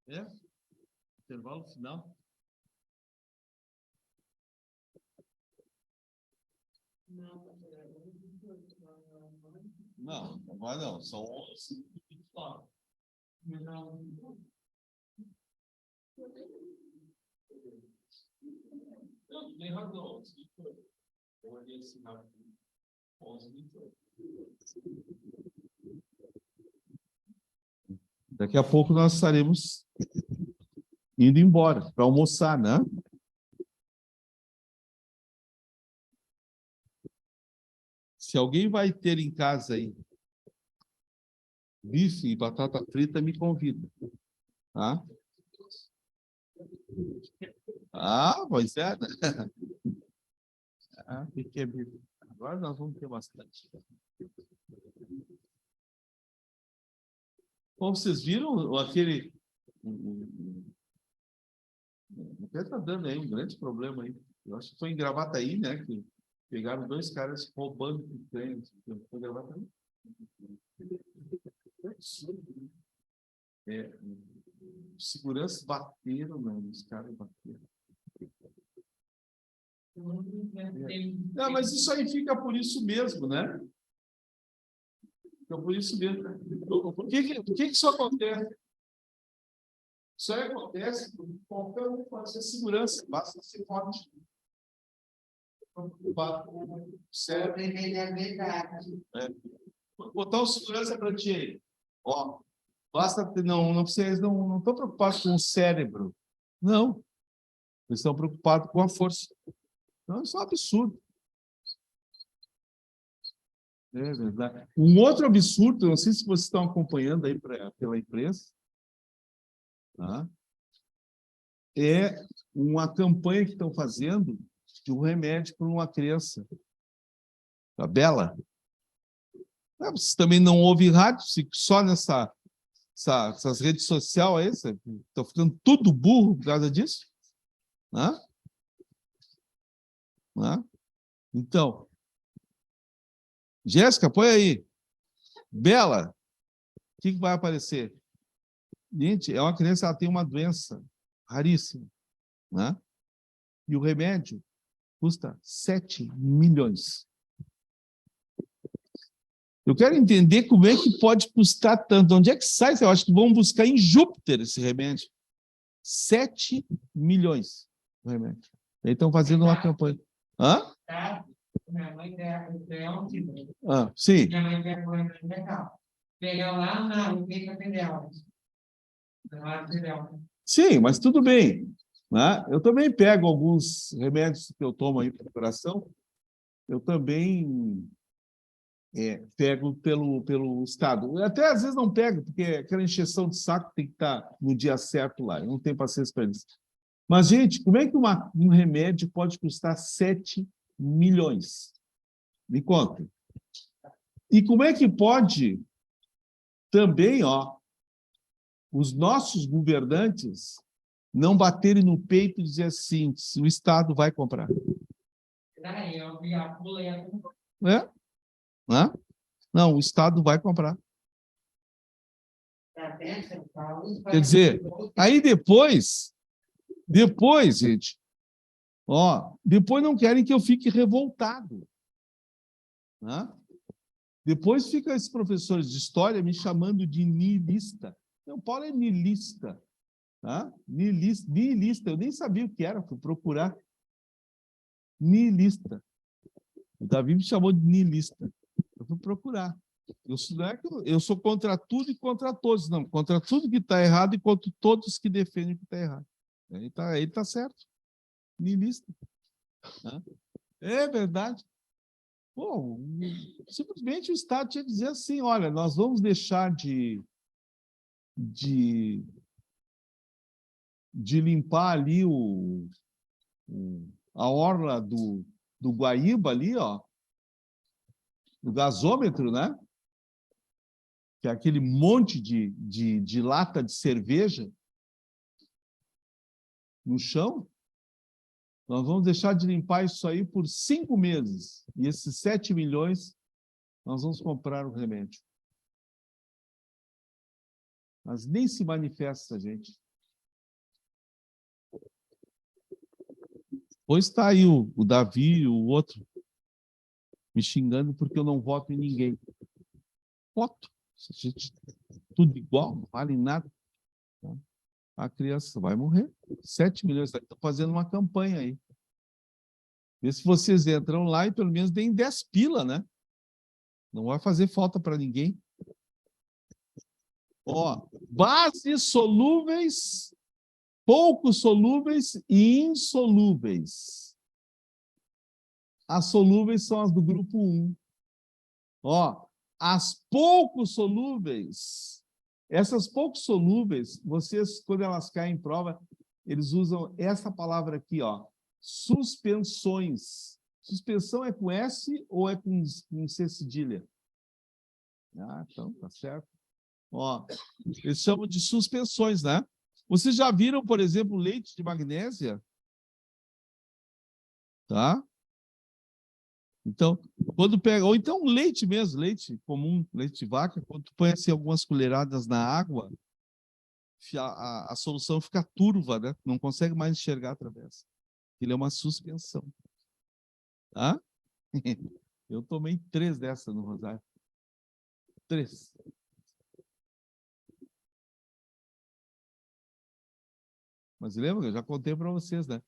Speaker 1: É? Intervalo final? Não, agora não. São 11h29. Não, tem razão. Eu olhei esse rápido. 11h28. Daqui a pouco nós estaremos indo embora para almoçar, né? Se alguém vai ter em casa aí bife e batata frita, me convida. Tá? Ah, pois é, né? Ah, que é bife. Agora nós vamos ter bastante. Bom, vocês viram aquele... Até está dando aí um grande problema aí. Eu acho que foi em Gravataí, né? Que pegaram 2 caras roubando trens. Foi em Gravataí. É, seguranças bateram, os caras bateram. Não, mas isso aí fica por isso mesmo, né? Fica por isso mesmo. Por que isso acontece? Isso aí acontece porque qualquer um pode ser segurança, basta ser forte. Cérebro. Vou botar o segurança para ti aí. Ó, basta ter, vocês não estão preocupados com o cérebro. Não. Eles estão preocupados com a força. Então, isso é um absurdo. É verdade. Um outro absurdo, não sei se vocês estão acompanhando aí pela imprensa, tá? É uma campanha que estão fazendo de um remédio para uma criança, a Bela. Vocês também não ouvem rádio, só essas redes sociais aí, estão ficando tudo burro por causa disso. Né? Né? Então, Jéssica, põe aí. Bela, o que vai aparecer? Gente, é uma criança, ela tem uma doença raríssima. Né? E o remédio custa 7 milhões. Eu quero entender como é que pode custar tanto. Onde é que sai? Eu acho que vão buscar em Júpiter esse remédio. 7 milhões o remédio. Eles estão fazendo uma campanha. Hã?
Speaker 2: Minha mãe ganhou um título.
Speaker 1: Ah, sim.
Speaker 2: Minha mãe ganhou um legal. Pegou lá na Rúbrica Federal.
Speaker 1: Sim, mas tudo bem. né? Eu também pego alguns remédios que eu tomo aí para o coração, eu também pego pelo Estado. Eu até às vezes não pego, porque aquela injeção de saco tem que estar no dia certo lá, eu não tenho paciência para isso. Mas, gente, como é que um remédio pode custar 7 milhões? Me conta. E como é que pode também, os nossos governantes não baterem no peito e dizer assim, o Estado vai comprar? É? Né? Não, o Estado vai comprar. Quer dizer, aí depois, gente, depois não querem que eu fique revoltado. Né? Depois fica esses professores de história me chamando de niilista. Não, Paulo é niilista. Tá? Niilista, eu nem sabia o que era, fui procurar. Niilista. O Davi me chamou de niilista. Eu fui procurar. Eu sou contra tudo e contra todos. Não, contra tudo que está errado e contra todos que defendem o que está errado. Ele está certo. Niilista. Tá? É verdade. Pô, simplesmente o Estado tinha que dizer assim, olha, nós vamos deixar de limpar ali a orla do Guaíba ali, do gasômetro, né? Que é aquele monte de lata de cerveja no chão. Nós vamos deixar de limpar isso aí por 5 meses. E esses 7 milhões, nós vamos comprar o remédio. Mas nem se manifesta, gente. Pois está aí o Davi, o outro, me xingando porque eu não voto em ninguém. Voto. Gente, tudo igual, não vale nada. A criança vai morrer. 7 milhões. Estão fazendo uma campanha aí. Vê se vocês entram lá e pelo menos deem 10 pila, né? Não vai fazer falta para ninguém. Bases solúveis, pouco solúveis e insolúveis. As solúveis são as do grupo 1. As pouco solúveis, essas pouco solúveis, vocês, quando elas caem em prova, eles usam essa palavra aqui, suspensões. Suspensão é com S ou é com C cedilha? Então, tá certo. Eles chamam de suspensões, né? Vocês já viram, por exemplo, leite de magnésia? Tá? Então, quando pega, ou então leite mesmo, leite comum, leite de vaca, quando tu põe assim, algumas colheradas na água, a solução fica turva, né? Não consegue mais enxergar através. Ele é uma suspensão. Tá? Eu tomei 3 dessas no Rosário. 3. Mas lembra, eu já contei para vocês, né?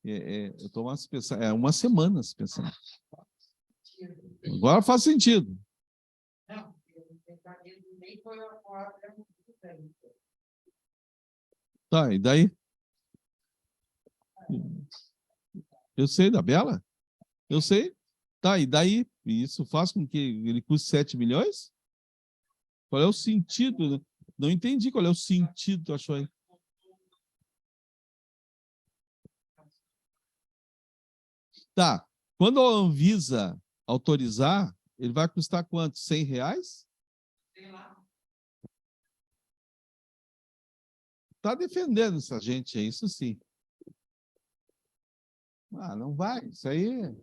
Speaker 1: Eu tomo uma suspensão, uma semana suspensão. Agora faz sentido. Tá, e daí? Eu sei da Bela? Eu sei. Tá, e daí? Isso faz com que ele custe 7 milhões? Qual é o sentido? Não entendi qual é o sentido, tu achou aí? Tá. Quando a Anvisa autorizar, ele vai custar quanto? R$100?
Speaker 2: Sei lá.
Speaker 1: Tá defendendo essa gente aí, isso sim. Não vai. Isso aí.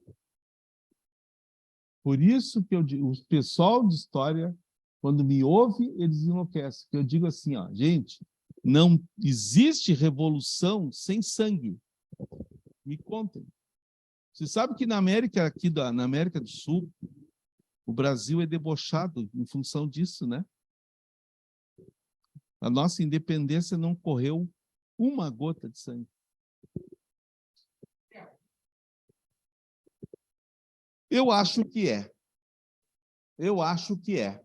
Speaker 1: Por isso que o pessoal de história, quando me ouve, eles enlouquecem. Eu digo assim, gente, não existe revolução sem sangue. Me contem. Você sabe que na América, na América do Sul, o Brasil é debochado em função disso, né? A nossa independência não correu uma gota de sangue. Eu acho que é. Eu acho que é.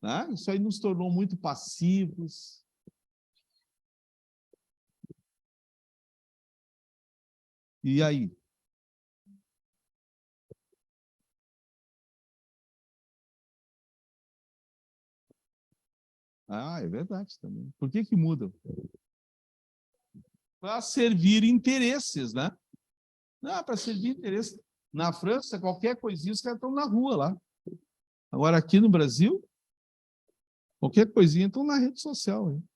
Speaker 1: Né? Isso aí nos tornou muito passivos. E aí? Ah, é verdade também. Por que mudam? Para servir interesses, né? Não, para servir interesses. Na França, qualquer coisinha, os caras estão na rua lá. Agora, aqui no Brasil, qualquer coisinha estão na rede social. Hein?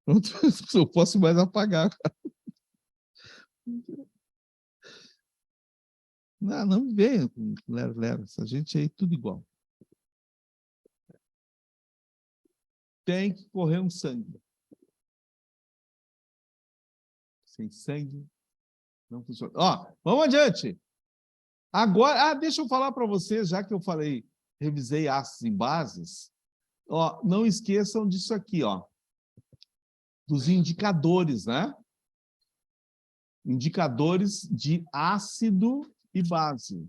Speaker 1: Pronto, eu posso mais apagar. Não, não venha com lero. Essa gente aí, tudo igual. Tem que correr um sangue. Sem sangue, não funciona. Ó, vamos adiante. Agora, deixa eu falar para vocês, já que eu falei, revisei ácidos e bases, ó, não esqueçam disso aqui, ó, dos indicadores, né? Indicadores de ácido e base.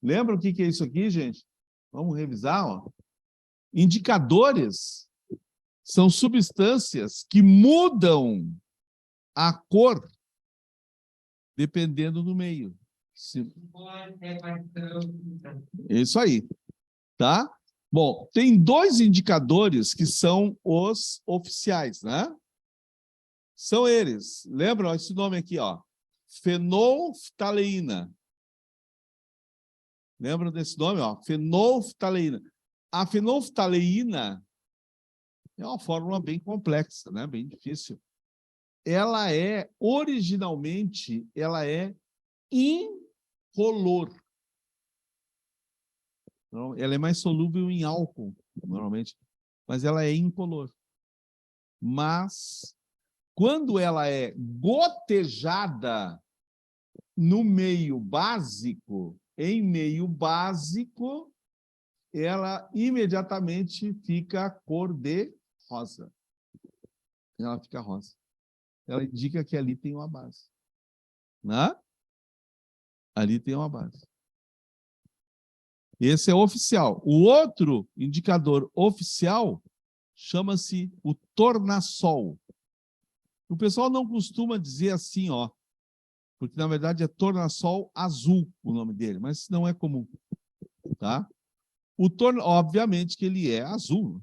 Speaker 1: Lembra o que é isso aqui, gente? Vamos revisar, ó. Indicadores são substâncias que mudam a cor dependendo do meio. É isso aí, tá? Bom, tem dois indicadores que são os oficiais, né? São eles. Lembram esse nome aqui, ó? Fenolftaleína. Lembram desse nome, ó? Fenolftaleína. A fenolftaleína é uma fórmula bem complexa, né? Bem difícil. Ela é, originalmente, ela é incolor. Então, ela é mais solúvel em álcool, normalmente, mas ela é incolor. Mas, quando ela é gotejada no meio básico, em meio básico, ela imediatamente fica cor de rosa. Ela fica rosa. Ela indica que ali tem uma base. Né? Ali tem uma base. Esse é o oficial. O outro indicador oficial chama-se o tornassol. O pessoal não costuma dizer assim, ó, porque na verdade é tornassol azul o nome dele, mas não é comum, tá? Obviamente que ele é azul.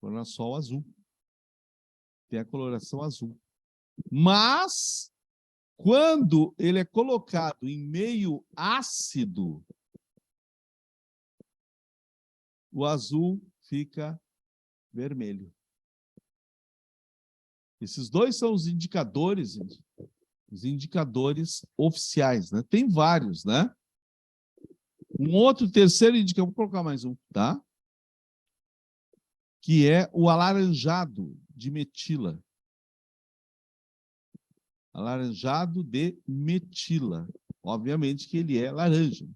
Speaker 1: Tornassol azul. Tem a coloração azul. Mas, quando ele é colocado em meio ácido, o azul fica vermelho. Esses dois são os indicadores oficiais, né? Tem vários, né? Um outro terceiro indicador, vou colocar mais um, tá? Que é o alaranjado de metila. Alaranjado de metila. Obviamente que ele é laranja.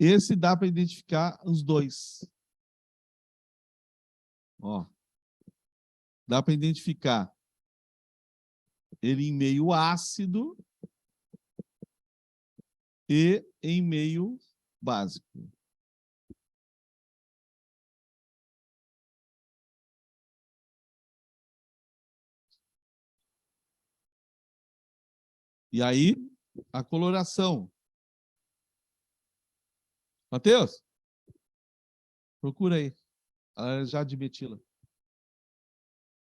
Speaker 1: Esse dá para identificar os dois. Ó. Dá para identificar ele em meio ácido e em meio básico. E aí, a coloração. Matheus, procura aí. Alaranjado de metila.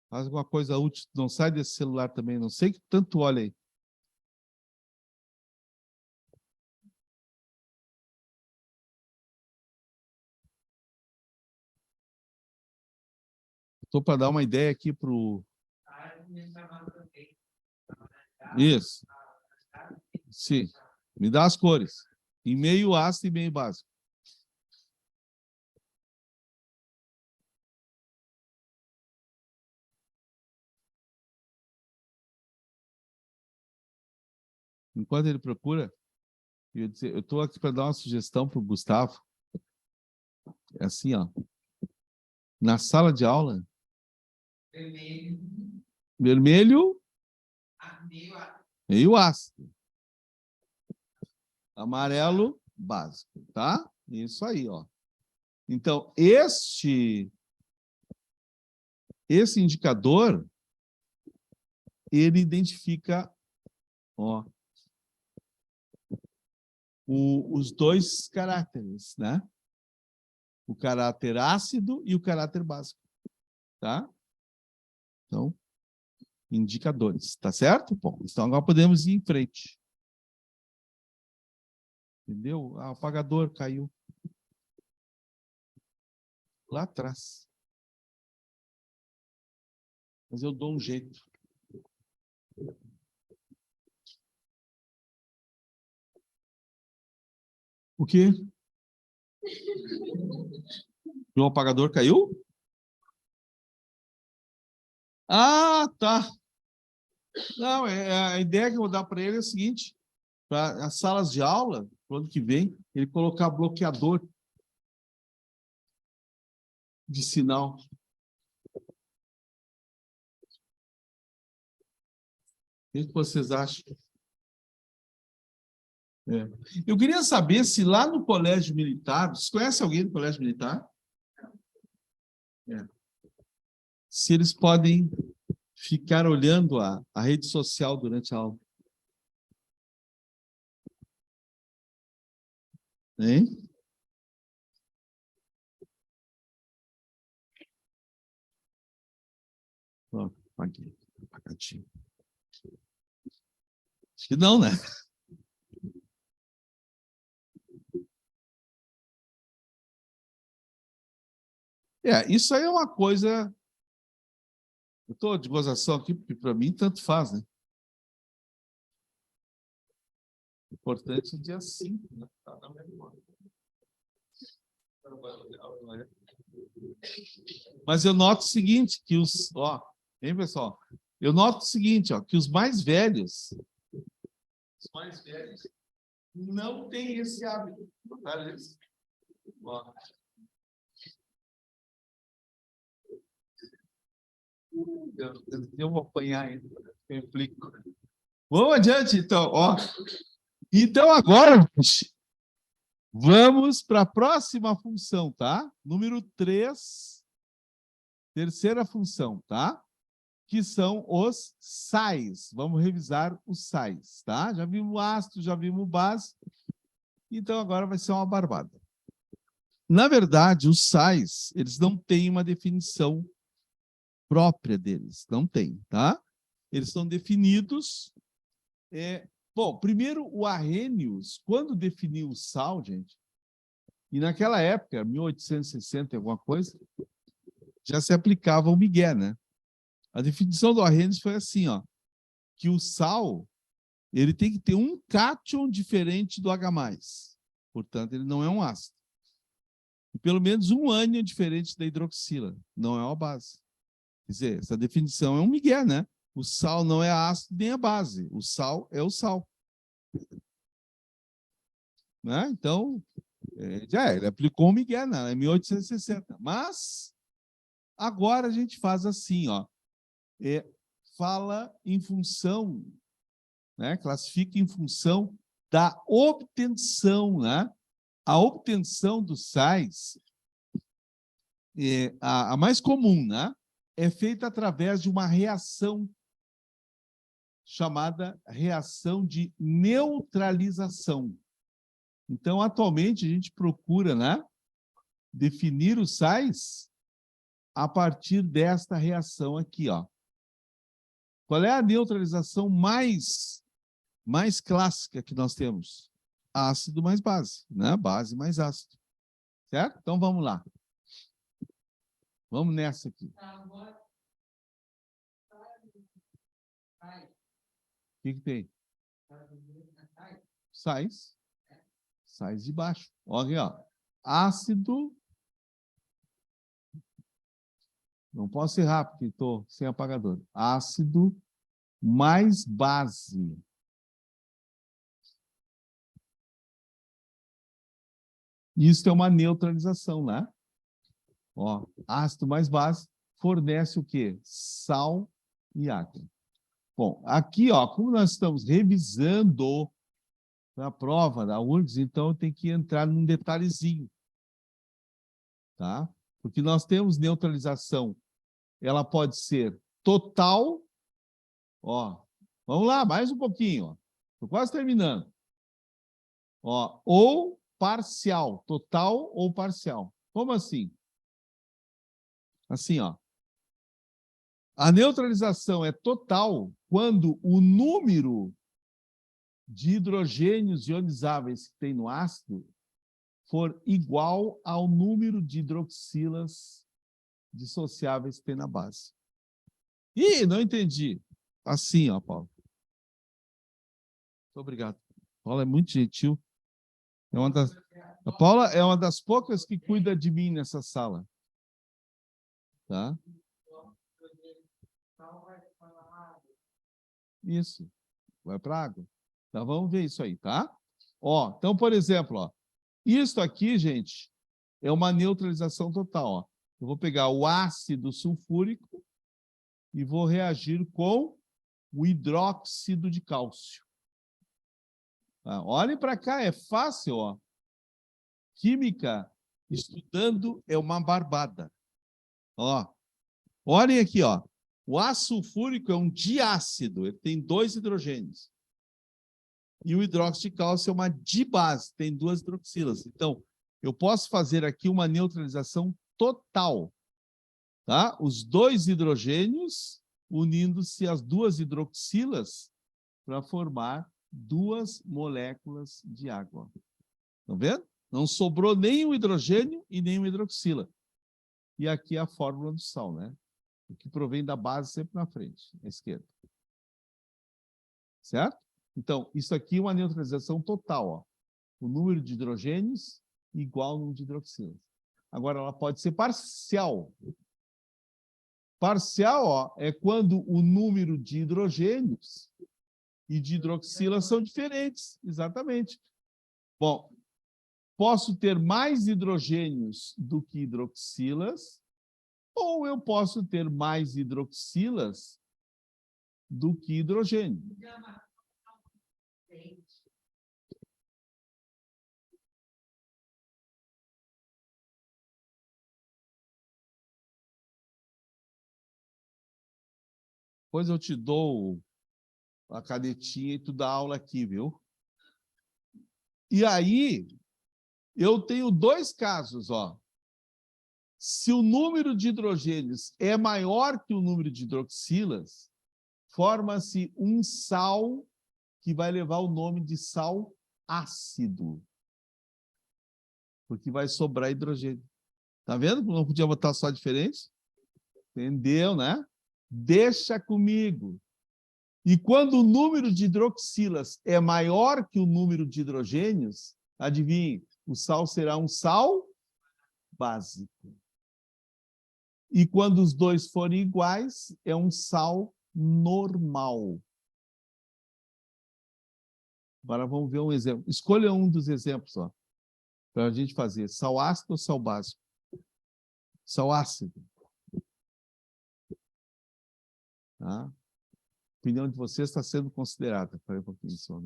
Speaker 1: Faz alguma coisa útil. Não sai desse celular também. Não sei que tanto olha aí. Estou para dar uma ideia aqui para o... Isso. Sim. Me dá as cores. Em meio ácido e meio básico. Enquanto ele procura, eu estou aqui para dar uma sugestão para o Gustavo. É assim, ó. Na sala de aula, vermelho, meio ácido. Amarelo, básico, tá? Isso aí, ó. Então, esse indicador, ele identifica, ó, os dois caracteres, né? O caráter ácido e o caráter básico, tá? Então, indicadores, tá certo? Bom, então agora podemos ir em frente. Entendeu? Ah, o apagador caiu lá atrás. Mas eu dou um jeito. O quê? O apagador caiu? Ah, tá. Não, a ideia que eu vou dar para ele é a seguinte: para as salas de aula, para o ano que vem, ele colocar bloqueador de sinal. O que vocês acham? É. Eu queria saber se lá no Colégio Militar, vocês conhecem alguém do Colégio Militar? É. Se eles podem ficar olhando a rede social durante a aula. Hein? Ó, apaguei, apagadinho. Acho que não, né? Isso aí é uma coisa. Eu estou de gozação aqui, porque para mim tanto faz, né? O importante é dia 5, né? Tá na memória. Mas eu noto o seguinte, que os... Ó, hein, pessoal? Eu noto o seguinte, ó, que os mais velhos não têm esse hábito. Notaram isso? Ó. Eu vou apanhar ainda. Eu implico. Vamos adiante, então. Ó. Então, agora, gente, vamos para a próxima função, tá? Número 3, terceira função, tá? Que são os sais. Vamos revisar os sais, tá? Já vimos o ácido, já vimos o base. Então, agora vai ser uma barbada. Na verdade, os sais, eles não têm uma definição própria deles. Não tem, tá? Eles são definidos... Bom, primeiro, o Arrhenius, quando definiu o sal, gente, e naquela época, 1860 e alguma coisa, já se aplicava o migué, né? A definição do Arrhenius foi assim, ó, que o sal, ele tem que ter um cátion diferente do H+. Portanto, ele não é um ácido. E pelo menos um ânion diferente da hidroxila. Não é uma base. Quer dizer, essa definição é um migué, né? O sal não é ácido nem a base. O sal é o sal. Né? Então, ele aplicou o migué, né? Em 1860. Mas, agora a gente faz assim, ó. Fala em função, né? Classifica em função da obtenção, né? A obtenção dos sais, a mais comum, né? É feita através de uma reação chamada reação de neutralização. Então, atualmente, a gente procura, né, definir os sais a partir desta reação aqui, ó. Qual é a neutralização mais clássica que nós temos? Ácido mais base, né? Base mais ácido. Certo? Então, vamos lá. Vamos nessa aqui. O que tem? Sais. Sais de baixo. Olha, ó. Ácido. Não posso errar, porque estou sem apagador. Ácido mais base. Isso é uma neutralização, né? Ó, ácido mais base fornece o quê? Sal e água. Bom, aqui, ó, como nós estamos revisando a prova da URGS, então tem que entrar num detalhezinho, tá? Porque nós temos neutralização, ela pode ser total, Ó, vamos lá, mais um pouquinho. Estou quase terminando. Ó, ou parcial, total ou parcial. Como assim? Assim, ó. A neutralização é total quando o número de hidrogênios ionizáveis que tem no ácido for igual ao número de hidroxilas dissociáveis que tem na base. Ih, não entendi. Assim, ó, Paulo. Muito obrigado. Paula é muito gentil. A Paula é uma das poucas que cuida de mim nessa sala. Tá? Isso. Vai para a água. Então, vamos ver isso aí, tá? Ó, então, por exemplo, ó, isso aqui, gente, é uma neutralização total. Ó. Eu vou pegar o ácido sulfúrico e vou reagir com o hidróxido de cálcio. Tá? Olhem para cá, é fácil, ó. Química, estudando, é uma barbada. Ó, olhem aqui, ó. O ácido sulfúrico é um diácido, ele tem 2 hidrogênios. E o hidróxido de cálcio é uma dibase, tem 2 hidroxilas. Então, eu posso fazer aqui uma neutralização total. Tá? Os 2 hidrogênios unindo-se às 2 hidroxilas para formar 2 moléculas de água. Estão vendo? Não sobrou nem um hidrogênio e nem uma hidroxila. E aqui é a fórmula do sal, né? O que provém da base sempre na frente, à esquerda. Certo? Então, isso aqui é uma neutralização total, ó. O número de hidrogênios igual ao número de hidroxilas. Agora, ela pode ser parcial. Parcial, ó, é quando o número de hidrogênios e de hidroxilas são diferentes. Exatamente. Bom, posso ter mais hidrogênios do que hidroxilas, ou eu posso ter mais hidroxilas do que hidrogênio. Depois eu te dou a canetinha e tu dá aula aqui, viu? E aí, eu tenho 2 casos, ó. Se o número de hidrogênios é maior que o número de hidroxilas, forma-se um sal que vai levar o nome de sal ácido. Porque vai sobrar hidrogênio. Tá vendo como não podia botar só diferente? Entendeu, né? Deixa comigo. E quando o número de hidroxilas é maior que o número de hidrogênios, adivinhe, o sal será um sal básico. E quando os 2 forem iguais, é um sal normal. Agora vamos ver um exemplo. Escolha um dos exemplos, ó, para a gente fazer. Sal ácido ou sal básico? Sal ácido. Tá? A opinião de vocês está sendo considerada. Espera um pouquinho só.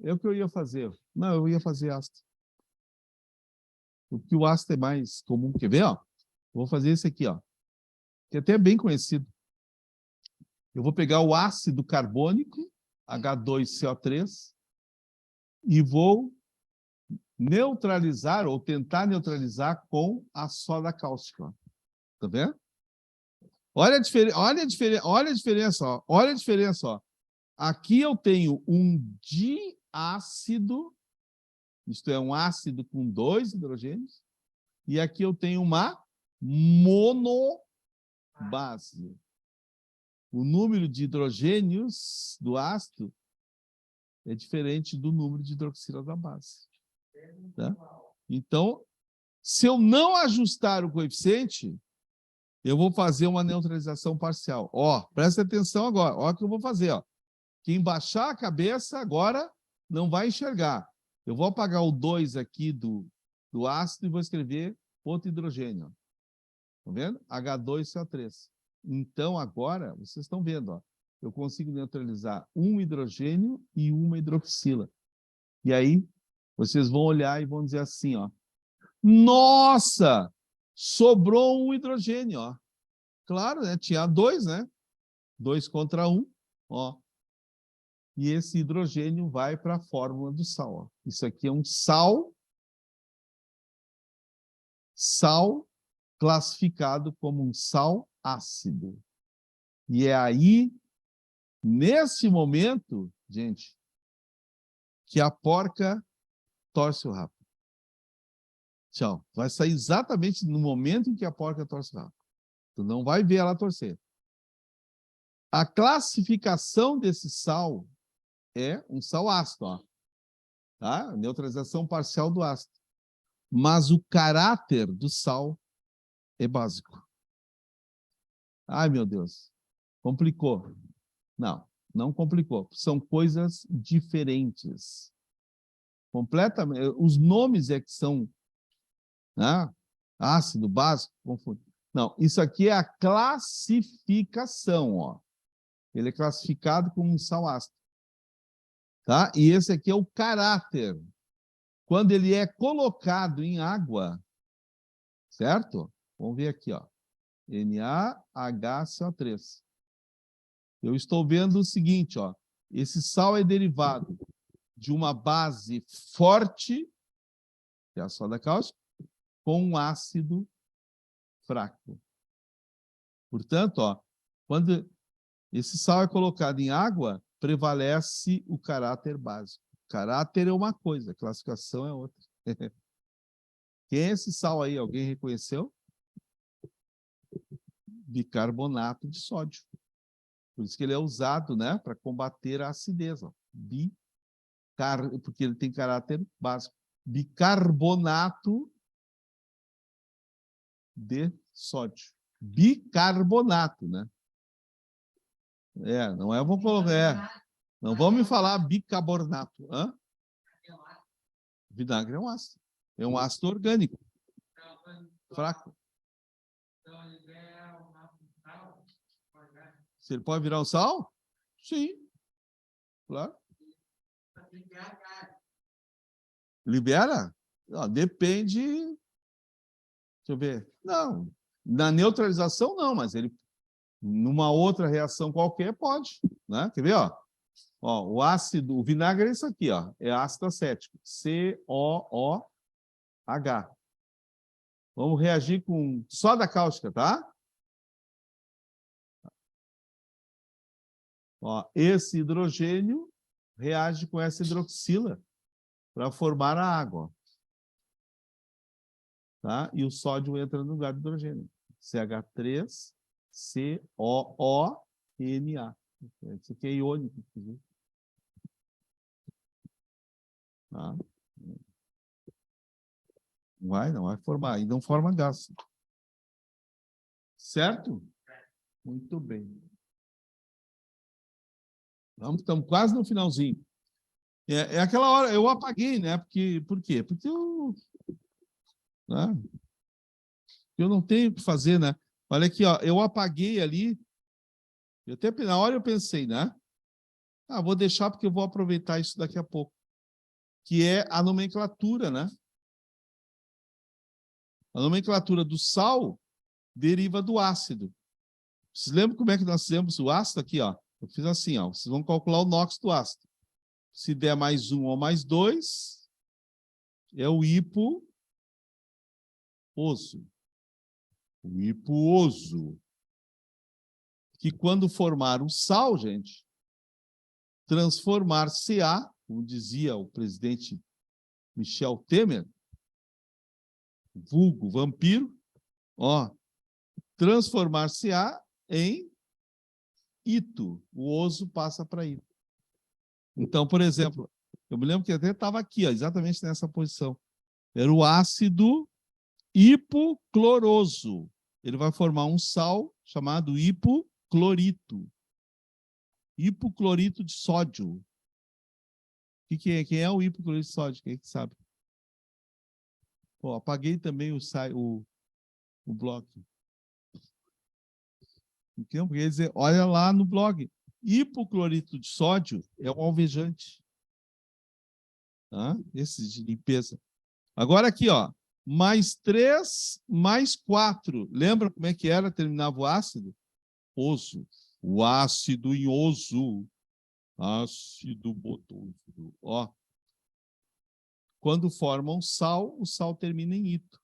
Speaker 1: É o que eu ia fazer. Não, eu ia fazer ácido. Porque o ácido é mais comum. Quer ver? Ó? Vou fazer esse aqui, ó, que até é bem conhecido. Eu vou pegar o ácido carbônico, H2CO3, e vou neutralizar, ou tentar neutralizar com a soda cáustica. Tá vendo? Olha a diferença, olha a diferença, ó. Olha a diferença, ó. Aqui eu tenho um diácido, isto é, um ácido com 2 hidrogênios, e aqui eu tenho uma monobase. O número de hidrogênios do ácido é diferente do número de hidroxilas da base. Tá? Então, se eu não ajustar o coeficiente, eu vou fazer uma neutralização parcial. Ó, presta atenção agora. Ó o que eu vou fazer. Ó. Quem baixar a cabeça agora não vai enxergar. Eu vou apagar o 2 aqui do ácido e vou escrever outro hidrogênio. Estão vendo? H2CO3. Então, agora, vocês estão vendo, ó, eu consigo neutralizar um hidrogênio e uma hidroxila. E aí, vocês vão olhar e vão dizer assim, ó, nossa, sobrou um hidrogênio, ó. Claro, né? Tinha 2, né? 2 contra 1, ó. E esse hidrogênio vai para a fórmula do sal, ó. Isso aqui é um sal classificado como um sal ácido. E é aí, nesse momento, gente, que a porca torce o rabo. Tchau. Vai sair exatamente no momento em que a porca torce o rabo. Tu não vai ver ela torcer. A classificação desse sal é um sal ácido, ó. Tá? Neutralização parcial do ácido. Mas o caráter do sal é básico. Ai, meu Deus. Complicou. Não, não complicou. São coisas diferentes. Completamente. Os nomes é que são, né? Ácido, básico, confundo. Não, isso aqui é a classificação, ó. Ele é classificado como um sal ácido. Tá? E esse aqui é o caráter. Quando ele é colocado em água, certo? Vamos ver aqui, ó. NaHCO3. Eu estou vendo o seguinte, ó. Esse sal é derivado de uma base forte, que é a soda cáustica, com um ácido fraco. Portanto, ó, quando esse sal é colocado em água, prevalece o caráter básico. Caráter é uma coisa, classificação é outra. Quem é esse sal aí? Alguém reconheceu? Bicarbonato de sódio. Por isso que ele é usado, né, para combater a acidez. Ó. Porque ele tem caráter básico. Bicarbonato de sódio. Bicarbonato, né? Não é, vou colocar, não vamos me falar bicarbonato. Hã? Vinagre é um ácido. É um ácido orgânico. Fraco. Se ele pode virar um sal? Sim. Claro. Libera? Não, depende. Deixa eu ver. Não. Na neutralização, não, mas ele, numa outra reação qualquer, pode. Né? Quer ver? Ó, o ácido, o vinagre é isso aqui, ó. É ácido acético. COOH. Vamos reagir com soda cáustica, tá? Ó, esse hidrogênio reage com essa hidroxila para formar a água. Tá? E o sódio entra no lugar do hidrogênio. CH3COONA. Isso aqui é iônico. Tá? Não vai formar. E não forma gás. Certo? Muito bem. Estamos quase no finalzinho. É aquela hora, eu apaguei, né? Por quê? Porque eu não tenho o que fazer, né? Olha aqui, ó, eu apaguei ali. Na hora eu pensei, né? Vou deixar porque eu vou aproveitar isso daqui a pouco. Que é a nomenclatura, né? A nomenclatura do sal deriva do ácido. Vocês lembram como é que nós fizemos o ácido aqui, ó? Eu fiz assim, ó. Vocês vão calcular o NOx do ácido. Se der mais 1 ou mais 2, é o hiposo. O hiposo. Que quando formar o sal, gente, transformar-se-á, como dizia o presidente Michel Temer, vulgo vampiro, ó, transformar-se-á em ito. O oso passa para ito. Então, por exemplo, eu me lembro que até estava aqui, ó, exatamente nessa posição. Era o ácido hipocloroso. Ele vai formar um sal chamado hipoclorito. Hipoclorito de sódio. Quem é o hipoclorito de sódio? Quem é que sabe? Pô, apaguei também o blog. Então, quer dizer, olha lá no blog. Hipoclorito de sódio é um alvejante. Tá? Esse de limpeza. Agora aqui, ó. Mais 3, mais 4. Lembra como é que era? Terminava o ácido? Oso. O ácido ioso. Ácido botoso. Ó. Quando formam sal, o sal termina em ito.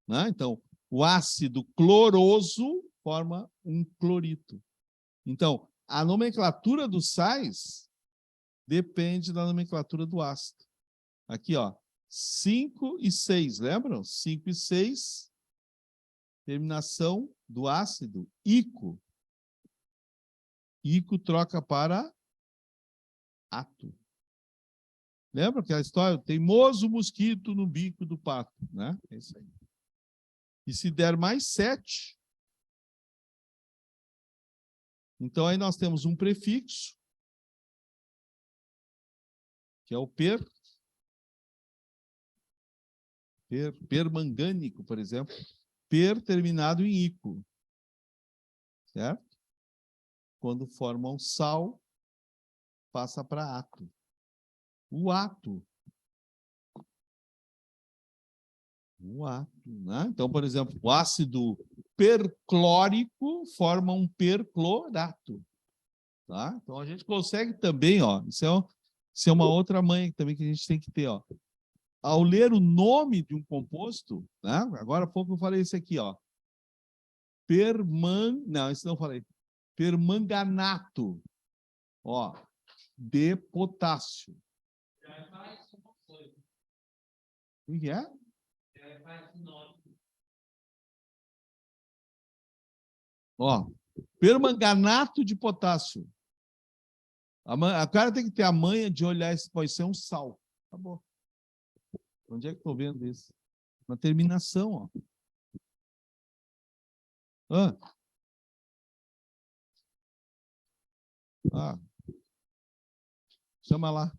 Speaker 1: Né? Então, o ácido cloroso forma um clorito. Então, a nomenclatura dos sais depende da nomenclatura do ácido. Aqui, ó, 5 e 6, lembram? 5 e 6, terminação do ácido, ico. Ico troca para ato. Lembra aquela história? Teimoso mosquito no bico do pato, né? É isso aí. E se der mais 7, então aí nós temos um prefixo, que é o permangânico, por exemplo, terminado em ico, certo? Quando formam sal, passa para ato. O ato, né? Então, por exemplo, o ácido perclórico forma um perclorato, tá? Então a gente consegue também, ó, isso é uma outra manha também que a gente tem que ter, ó. Ao ler o nome de um composto, né? Agora há pouco eu falei isso aqui, ó. Não, isso não falei. Permanganato, ó, de potássio. O que é? Ó, permanganato de potássio. A cara tem que ter a manha de olhar isso, pode ser um sal. Acabou. Onde é que estou vendo isso? Na terminação, ó. Ah, chama lá.